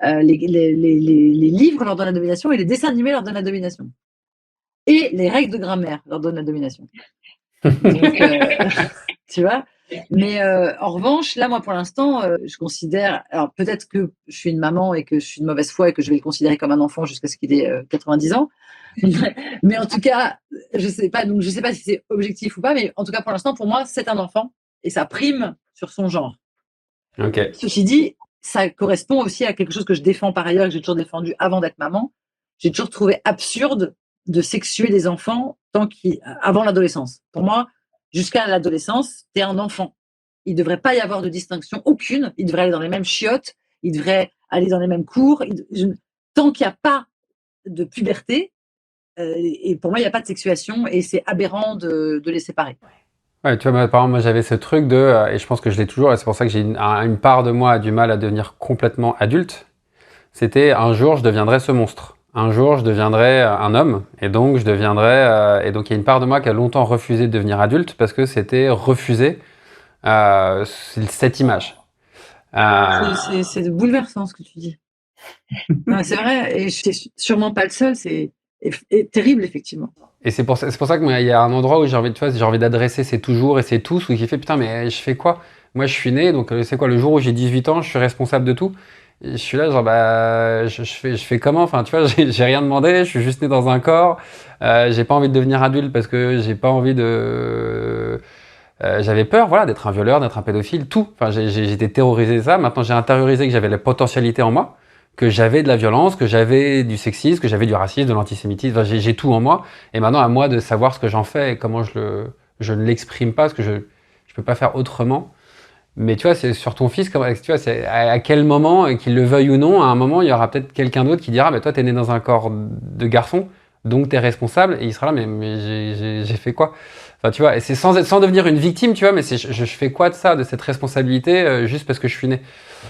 les livres leur donnent la domination et les dessins animés leur donnent la domination. Et les règles de grammaire leur donnent la domination. Donc, tu vois. Mais en revanche, là, moi, pour l'instant, je considère... Alors, peut-être que je suis une maman et que je suis de mauvaise foi et que je vais le considérer comme un enfant jusqu'à ce qu'il ait 90 ans. Mais en tout cas, je sais pas si c'est objectif ou pas, mais en tout cas, pour l'instant, pour moi, c'est un enfant et ça prime sur son genre. Okay. Ceci dit, ça correspond aussi à quelque chose que je défends par ailleurs, que j'ai toujours défendu avant d'être maman. J'ai toujours trouvé absurde de sexuer les enfants avant l'adolescence. Pour moi, jusqu'à l'adolescence, t'es un enfant. il ne devrait pas y avoir de distinction aucune. Ils devraient aller dans les mêmes chiottes, ils devraient aller dans les mêmes cours. Tant qu'il n'y a pas de puberté, et pour moi, il n'y a pas de sexuation et c'est aberrant de les séparer. Ouais, tu vois, par exemple, moi j'avais ce truc et je pense que je l'ai toujours, et c'est pour ça que j'ai une part de moi a du mal à devenir complètement adulte. C'était un jour je deviendrai ce monstre. Un jour je deviendrai un homme, et donc je deviendrai. Et donc il y a une part de moi qui a longtemps refusé de devenir adulte parce que c'était refuser cette image. C'est bouleversant ce que tu dis. Non, c'est vrai, et je suis sûrement pas le seul, c'est terrible, effectivement. Et c'est pour ça que moi, il y a un endroit où j'ai envie d'adresser ces toujours et ces tous, où j'ai fait putain, mais je fais quoi? Moi, je suis né, donc c'est quoi, le jour où j'ai 18 ans, je suis responsable de tout. Et je suis là, genre, bah, je fais comment? Enfin, tu vois, j'ai rien demandé, je suis juste né dans un corps. J'ai pas envie de devenir adulte parce que j'ai pas envie de. J'avais peur, voilà, d'être un violeur, d'être un pédophile, tout. Enfin, j'étais terrorisé de ça. Maintenant, j'ai intériorisé que j'avais la potentialité en moi, que j'avais de la violence, que j'avais du sexisme, que j'avais du racisme, de l'antisémitisme. Enfin, j'ai tout en moi. Et maintenant, à moi de savoir ce que j'en fais et comment je ne l'exprime pas, parce que je peux pas faire autrement. Mais tu vois, c'est sur ton fils, tu vois, c'est à quel moment, qu'il le veuille ou non, à un moment, il y aura peut-être quelqu'un d'autre qui dira, mais toi, t'es né dans un corps de garçon, donc t'es responsable, et il sera là, mais j'ai fait quoi? Enfin, tu vois, et c'est sans devenir une victime, tu vois, mais je fais quoi de ça, de cette responsabilité, juste parce que je suis né?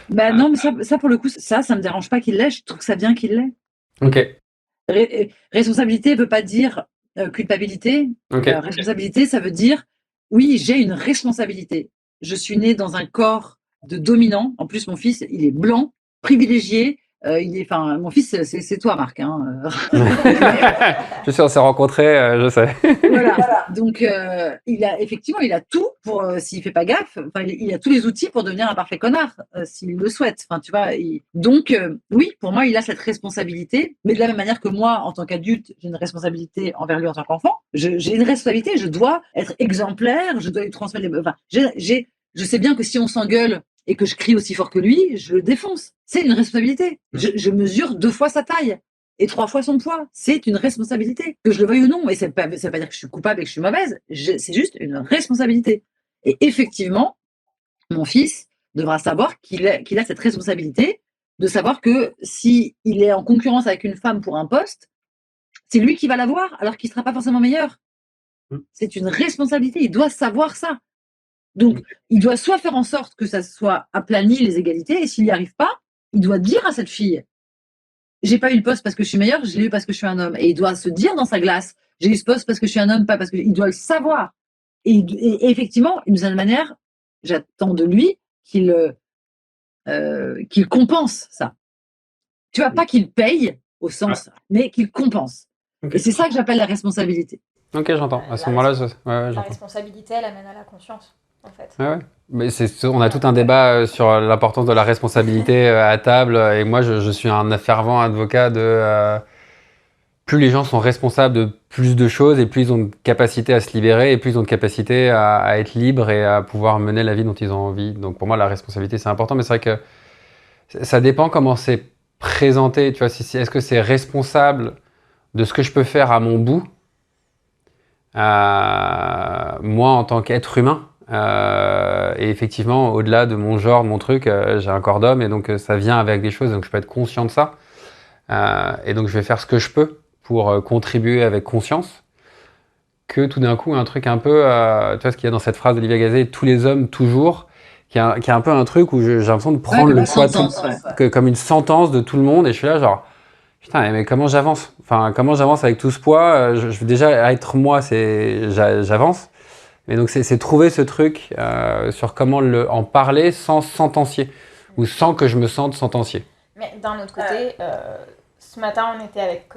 Bah non, mais ça pour le coup, ça me dérange pas qu'il l'ait, je trouve ça bien qu'il l'ait. Ok. Responsabilité ne veut pas dire culpabilité. Ok. Responsabilité, ça veut dire, oui, j'ai une responsabilité. Je suis née dans un corps de dominant. En plus, mon fils, il est blanc, privilégié. Mon fils, c'est toi, Marc. Hein. Je sais, on s'est rencontrés, je sais. Voilà. Donc, il a tout pour, s'il fait pas gaffe, il a tous les outils pour devenir un parfait connard, s'il le souhaite. Enfin, tu vois. Donc, oui, pour moi, il a cette responsabilité. Mais de la même manière que moi, en tant qu'adulte, j'ai une responsabilité envers lui en tant qu'enfant. J'ai une responsabilité. Je dois être exemplaire. Je dois lui transmettre les. Enfin, je sais bien que si on s'engueule et que je crie aussi fort que lui, je le défonce. C'est une responsabilité. Je mesure 2 fois sa taille et 3 fois son poids. C'est une responsabilité, que je le veuille ou non. Et ça veut pas dire que je suis coupable et que je suis mauvaise. C'est juste une responsabilité. Et effectivement, mon fils devra savoir qu'il a cette responsabilité de savoir que si il est en concurrence avec une femme pour un poste, c'est lui qui va l'avoir alors qu'il ne sera pas forcément meilleur. C'est une responsabilité. Il doit savoir ça. Donc, il doit soit faire en sorte que ça soit aplani les égalités, et s'il n'y arrive pas, il doit dire à cette fille, j'ai pas eu le poste parce que je suis meilleure, je l'ai eu parce que je suis un homme. Et il doit se dire dans sa glace, j'ai eu ce poste parce que je suis un homme, pas parce que. Il doit le savoir. Et effectivement, d'une certaine manière, j'attends de lui qu'il compense ça. Tu vois, pas qu'il paye au sens, mais qu'il compense. Okay. Et c'est ça que j'appelle la responsabilité. Ok, j'entends. À ce moment-là, la responsabilité, elle amène à la conscience, en fait. Ouais. Mais on a tout un débat sur l'importance de la responsabilité à table. Et moi, je suis un fervent advocat de... plus les gens sont responsables de plus de choses et plus ils ont de capacité à se libérer et plus ils ont de capacité à être libres et à pouvoir mener la vie dont ils ont envie. Donc pour moi, la responsabilité, c'est important. Mais c'est vrai que ça dépend comment c'est présenté. Tu vois, est-ce que c'est responsable de ce que je peux faire à mon bout, moi en tant qu'être humain, et effectivement, au-delà de mon genre, de mon truc, j'ai un corps d'homme et donc ça vient avec des choses, donc je peux être conscient de ça. Et donc je vais faire ce que je peux pour contribuer avec conscience. Que tout d'un coup, un truc un peu, tu vois ce qu'il y a dans cette phrase d'Olivia Gazet, tous les hommes toujours, qui est un peu un truc où j'ai l'impression de prendre le poids comme une sentence de tout le monde, et je suis là genre, putain, mais comment j'avance? Enfin, comment j'avance avec tout ce poids? Je veux déjà être moi, j'avance. Mais donc c'est trouver ce truc sur comment en parler sans sentencier, ou sans que je me sente sentencier. Mais d'un autre côté, ce matin on était avec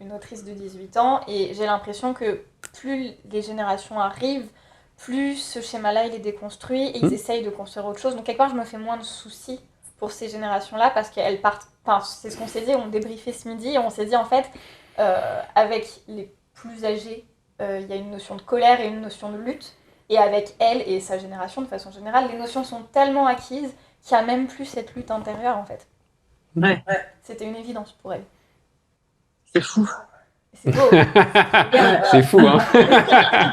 une autrice de 18 ans et j'ai l'impression que plus les générations arrivent, plus ce schéma-là il est déconstruit et ils essayent de construire autre chose. Donc quelque part je me fais moins de soucis pour ces générations-là parce qu'elles partent, enfin c'est ce qu'on s'est dit, on débriefait ce midi et on s'est dit en fait avec les plus âgés, il y a une notion de colère et une notion de lutte. Et avec elle et sa génération, de façon générale, les notions sont tellement acquises qu'il n'y a même plus cette lutte intérieure, en fait. Ouais. C'était une évidence pour elle. C'est fou. C'est beau. C'est fou, hein.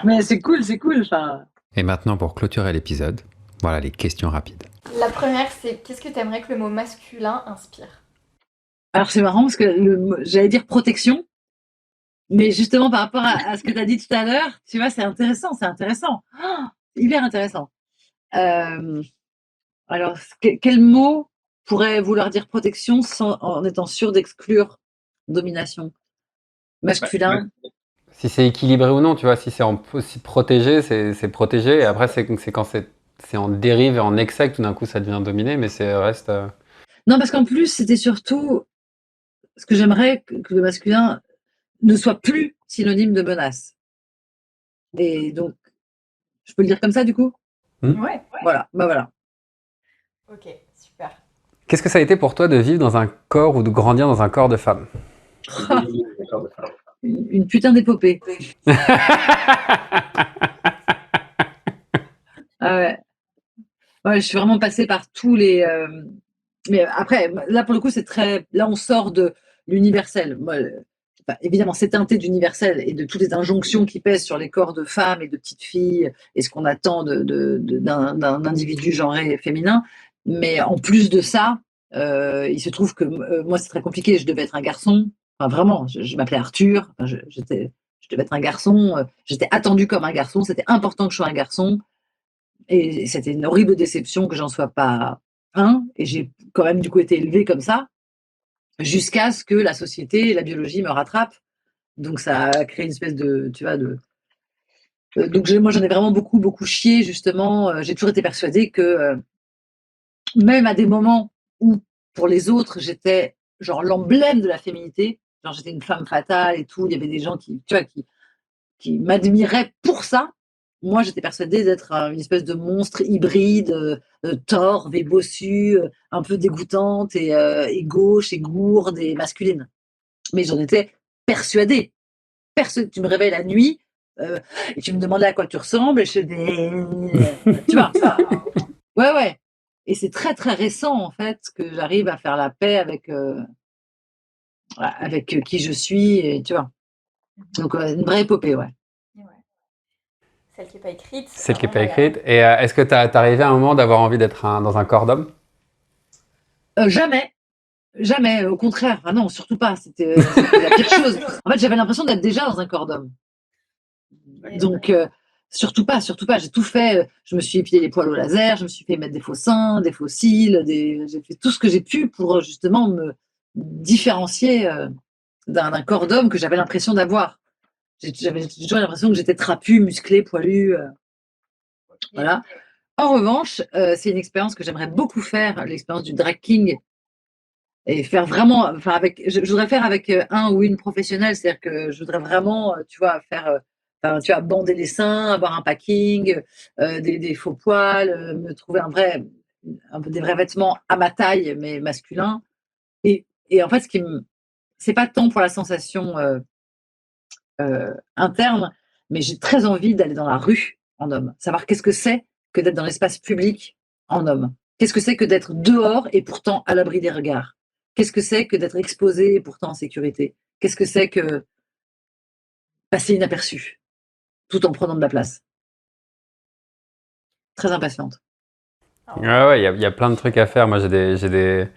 Mais c'est cool. Enfin... Et maintenant, pour clôturer l'épisode, Voilà, les questions rapides. La première, c'est qu'est-ce que tu aimerais que le mot masculin inspire? Alors, c'est marrant parce que j'allais dire protection, mais justement, par rapport à ce que tu as dit tout à l'heure, tu vois, c'est intéressant, c'est intéressant. Hyper intéressant. Alors, quel mot pourrait vouloir dire protection en étant sûr d'exclure domination? Masculin. Si c'est équilibré ou non, tu vois, si c'est si protégé, c'est protégé, et après, c'est quand c'est en dérive et en excès que tout d'un coup ça devient dominé, mais c'est reste. Non, parce qu'en plus, c'était surtout ce que j'aimerais que le masculin ne soit plus synonyme de menace. Et donc, je peux le dire comme ça, du coup? Ouais. Voilà, bah voilà. Ok, super. Qu'est-ce que ça a été pour toi de vivre dans un corps ou de grandir dans un corps de femme? Une putain d'épopée. Ah ouais. Ouais, je suis vraiment passée par tous les. Mais après, là pour le coup, c'est très. Là, on sort de l'universel. Moi, évidemment, c'est teinté d'universel et de toutes les injonctions qui pèsent sur les corps de femmes et de petites filles et ce qu'on attend d'un individu genré féminin. Mais en plus de ça, il se trouve que moi, c'est très compliqué. Je devais être un garçon. Enfin, vraiment, je m'appelais Arthur. Enfin, je devais être un garçon. J'étais attendue comme un garçon. C'était important que je sois un garçon. Et c'était une horrible déception que j'en sois pas un. Et j'ai quand même du coup été élevée comme ça, jusqu'à ce que la société et la biologie me rattrapent. Donc ça a créé une espèce de, tu vois, de. Donc moi j'en ai vraiment beaucoup, beaucoup chié justement. J'ai toujours été persuadée que même à des moments où pour les autres j'étais genre l'emblème de la féminité, genre j'étais une femme fatale et tout, il y avait des gens qui, tu vois, qui m'admiraient pour ça. Moi, j'étais persuadée d'être une espèce de monstre hybride, torve et bossue, un peu dégoûtante et gauche et gourde et masculine. Mais j'en étais persuadée. Tu me réveilles la nuit et tu me demandais à quoi tu ressembles et je dis, tu vois. Ouais, ouais. Et c'est très, très récent, en fait, que j'arrive à faire la paix avec qui je suis, et, tu vois. Donc, une vraie épopée, ouais. Celle qui n'est pas écrite. Celle qui n'est pas écrite. Et est-ce que t'es arrivé à un moment d'avoir envie d'être dans un corps d'homme? Jamais. Jamais, au contraire. Ah non, surtout pas. C'était la pire chose. En fait, j'avais l'impression d'être déjà dans un corps d'homme. Donc, surtout pas, surtout pas. J'ai tout fait. Je me suis épilé les poils au laser, je me suis fait mettre des faux seins, des faux cils, j'ai fait tout ce que j'ai pu pour justement me différencier d'un corps d'homme que j'avais l'impression d'avoir. J'avais toujours l'impression que j'étais trapu, musclé, poilu. Voilà. En revanche, c'est une expérience que j'aimerais beaucoup faire, l'expérience du drag king. Et faire vraiment, enfin je voudrais faire avec un ou une professionnelle, c'est-à-dire que je voudrais vraiment, tu vois, faire, enfin, tu vois, bander les seins, avoir un packing, des faux poils, me trouver des vrais vêtements à ma taille, mais masculins. Et en fait, c'est pas tant pour la sensation interne, mais j'ai très envie d'aller dans la rue en homme, savoir qu'est-ce que c'est que d'être dans l'espace public en homme. Qu'est-ce que c'est que d'être dehors et pourtant à l'abri des regards? Qu'est-ce que c'est que d'être exposé et pourtant en sécurité? Qu'est-ce que c'est que passer inaperçu tout en prenant de la place? Très impatiente. Ouais, il y a plein de trucs à faire. Moi, j'ai des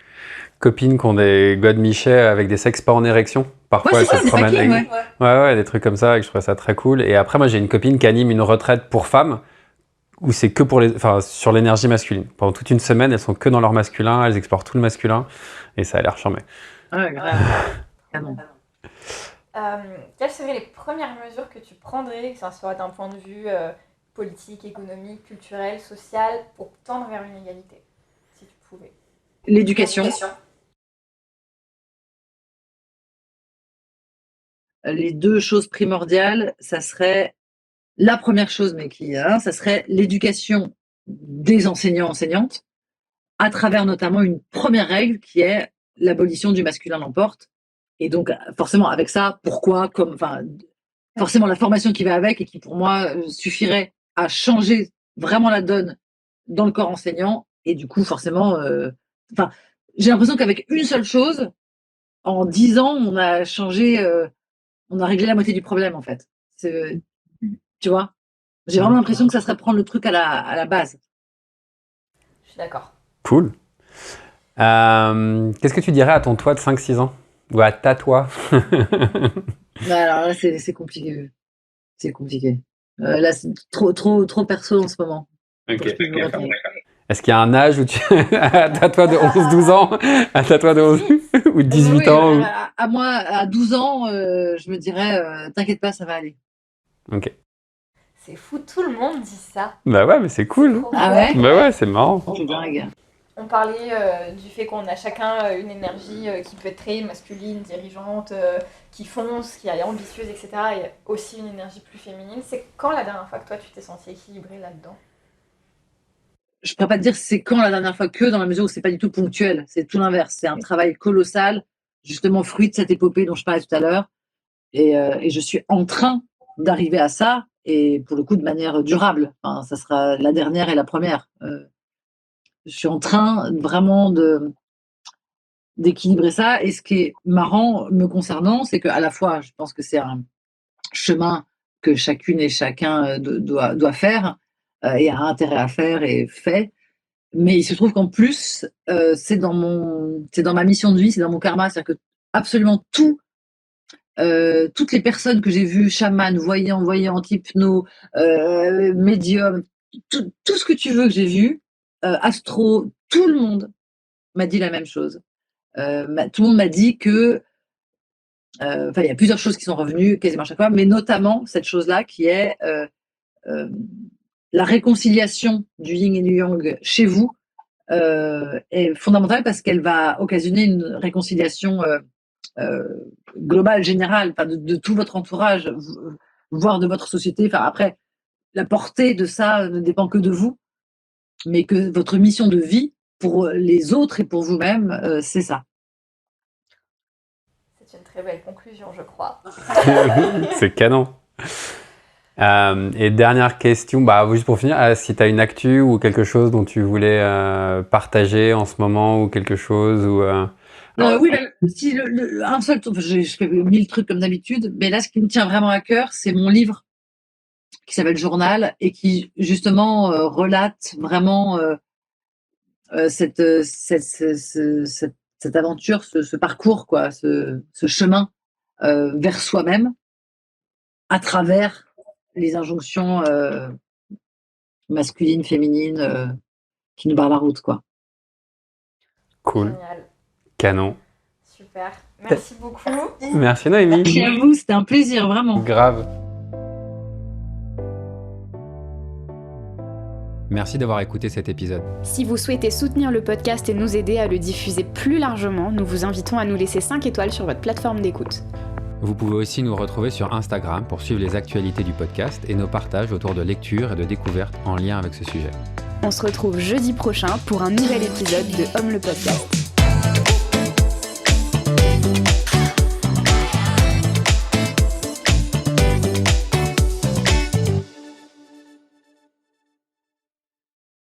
copines qui ont des godemichets avec des sexes pas en érection. Parfois, Ouais, elles c'est se ça, promènent packing, avec... ouais. Ouais, des trucs comme ça, et que je trouvais ça très cool. Et après, moi, j'ai une copine qui anime une retraite pour femmes, où c'est que sur l'énergie masculine. Pendant toute une semaine, elles sont que dans leur masculin, elles explorent tout le masculin, et ça a l'air charmé. Ouais, grave. Canon. Quelles seraient les premières mesures que tu prendrais, que ça soit d'un point de vue politique, économique, culturel, social, pour tendre vers une égalité, si tu pouvais? L'éducation. Les deux choses primordiales, ça serait la première chose, mais ça serait l'éducation des enseignants-enseignantes, à travers notamment une première règle qui est l'abolition du masculin l'emporte. Et donc, forcément, avec ça, forcément la formation qui va avec et qui, pour moi, suffirait à changer vraiment la donne dans le corps enseignant. Et du coup, forcément, j'ai l'impression qu'avec une seule chose, en 10 ans, on a changé, on a réglé la moitié du problème, en fait. Tu vois? J'ai vraiment l'impression que ça serait prendre le truc à la base. Je suis d'accord. Cool. Qu'est-ce que tu dirais à ton toi de 5-6 ans? Ou à ta toi? Alors là, c'est compliqué. C'est compliqué. Là, c'est trop perso en ce moment. Ok. Pour que je puisse vous répondre. Est-ce qu'il y a un âge où tu... à ta toi de 11-12 ans? À ta toi de 11... ou de 18 Oui, ans? ou- à moi, à 12 ans, je me dirais, t'inquiète pas, ça va aller. Ok. C'est fou, tout le monde dit ça. Bah ouais, mais c'est cool. Trop Ah bien. ouais? Bah ouais, c'est marrant. C'est dingue. On parlait du fait qu'on a chacun une énergie qui peut être très masculine, dirigeante, qui fonce, qui est ambitieuse, etc. Et aussi une énergie plus féminine. C'est quand la dernière fois que toi tu t'es sentie équilibrée là-dedans? Je ne pourrais pas te dire c'est quand la dernière fois que, dans la mesure où c'est pas du tout ponctuel. C'est tout l'inverse. C'est un travail colossal, justement fruit de cette épopée dont je parlais tout à l'heure. Et je suis en train d'arriver à ça, et pour le coup de manière durable. Enfin, ça sera la dernière et la première. Je suis en train vraiment d'équilibrer ça. Et ce qui est marrant me concernant, c'est qu'à la fois, je pense que c'est un chemin que chacune et chacun doit faire et a intérêt à faire et fait. Mais il se trouve qu'en plus, c'est dans ma mission de vie, c'est dans mon karma. C'est-à-dire que absolument toutes les personnes que j'ai vues, chamanes, voyantes, hypno, médium, tout ce que tu veux que j'ai vu, astro, tout le monde m'a dit la même chose. Tout le monde m'a dit que, il y a plusieurs choses qui sont revenues quasiment chaque fois, mais notamment cette chose-là qui est la réconciliation du yin et du yang chez vous est fondamentale parce qu'elle va occasionner une réconciliation globale, générale, de tout votre entourage, voire de votre société. Enfin, après, la portée de ça ne dépend que de vous, mais que votre mission de vie pour les autres et pour vous-même, c'est ça. C'est une très belle conclusion, je crois. C'est canon. Et dernière question, juste pour finir, si tu as une actu ou quelque chose dont tu voulais partager en ce moment ou quelque chose ou Oui, si un seul truc, je fais 1000 trucs comme d'habitude, mais là, ce qui me tient vraiment à cœur, c'est mon livre qui s'appelle Journal et qui justement relate vraiment cette aventure, ce parcours, quoi, ce chemin vers soi-même à travers les injonctions masculines, féminines qui nous barrent la route, quoi. Cool, Génial. canon. Super. Merci beaucoup. Merci Noémie. Merci à vous, c'était un plaisir, vraiment. Grave. Merci d'avoir écouté cet épisode. Si vous souhaitez soutenir le podcast et nous aider à le diffuser plus largement, nous vous invitons à nous laisser 5 étoiles sur votre plateforme d'écoute. Vous pouvez aussi nous retrouver sur Instagram pour suivre les actualités du podcast et nos partages autour de lectures et de découvertes en lien avec ce sujet. On se retrouve jeudi prochain pour un nouvel épisode de Homme le podcast.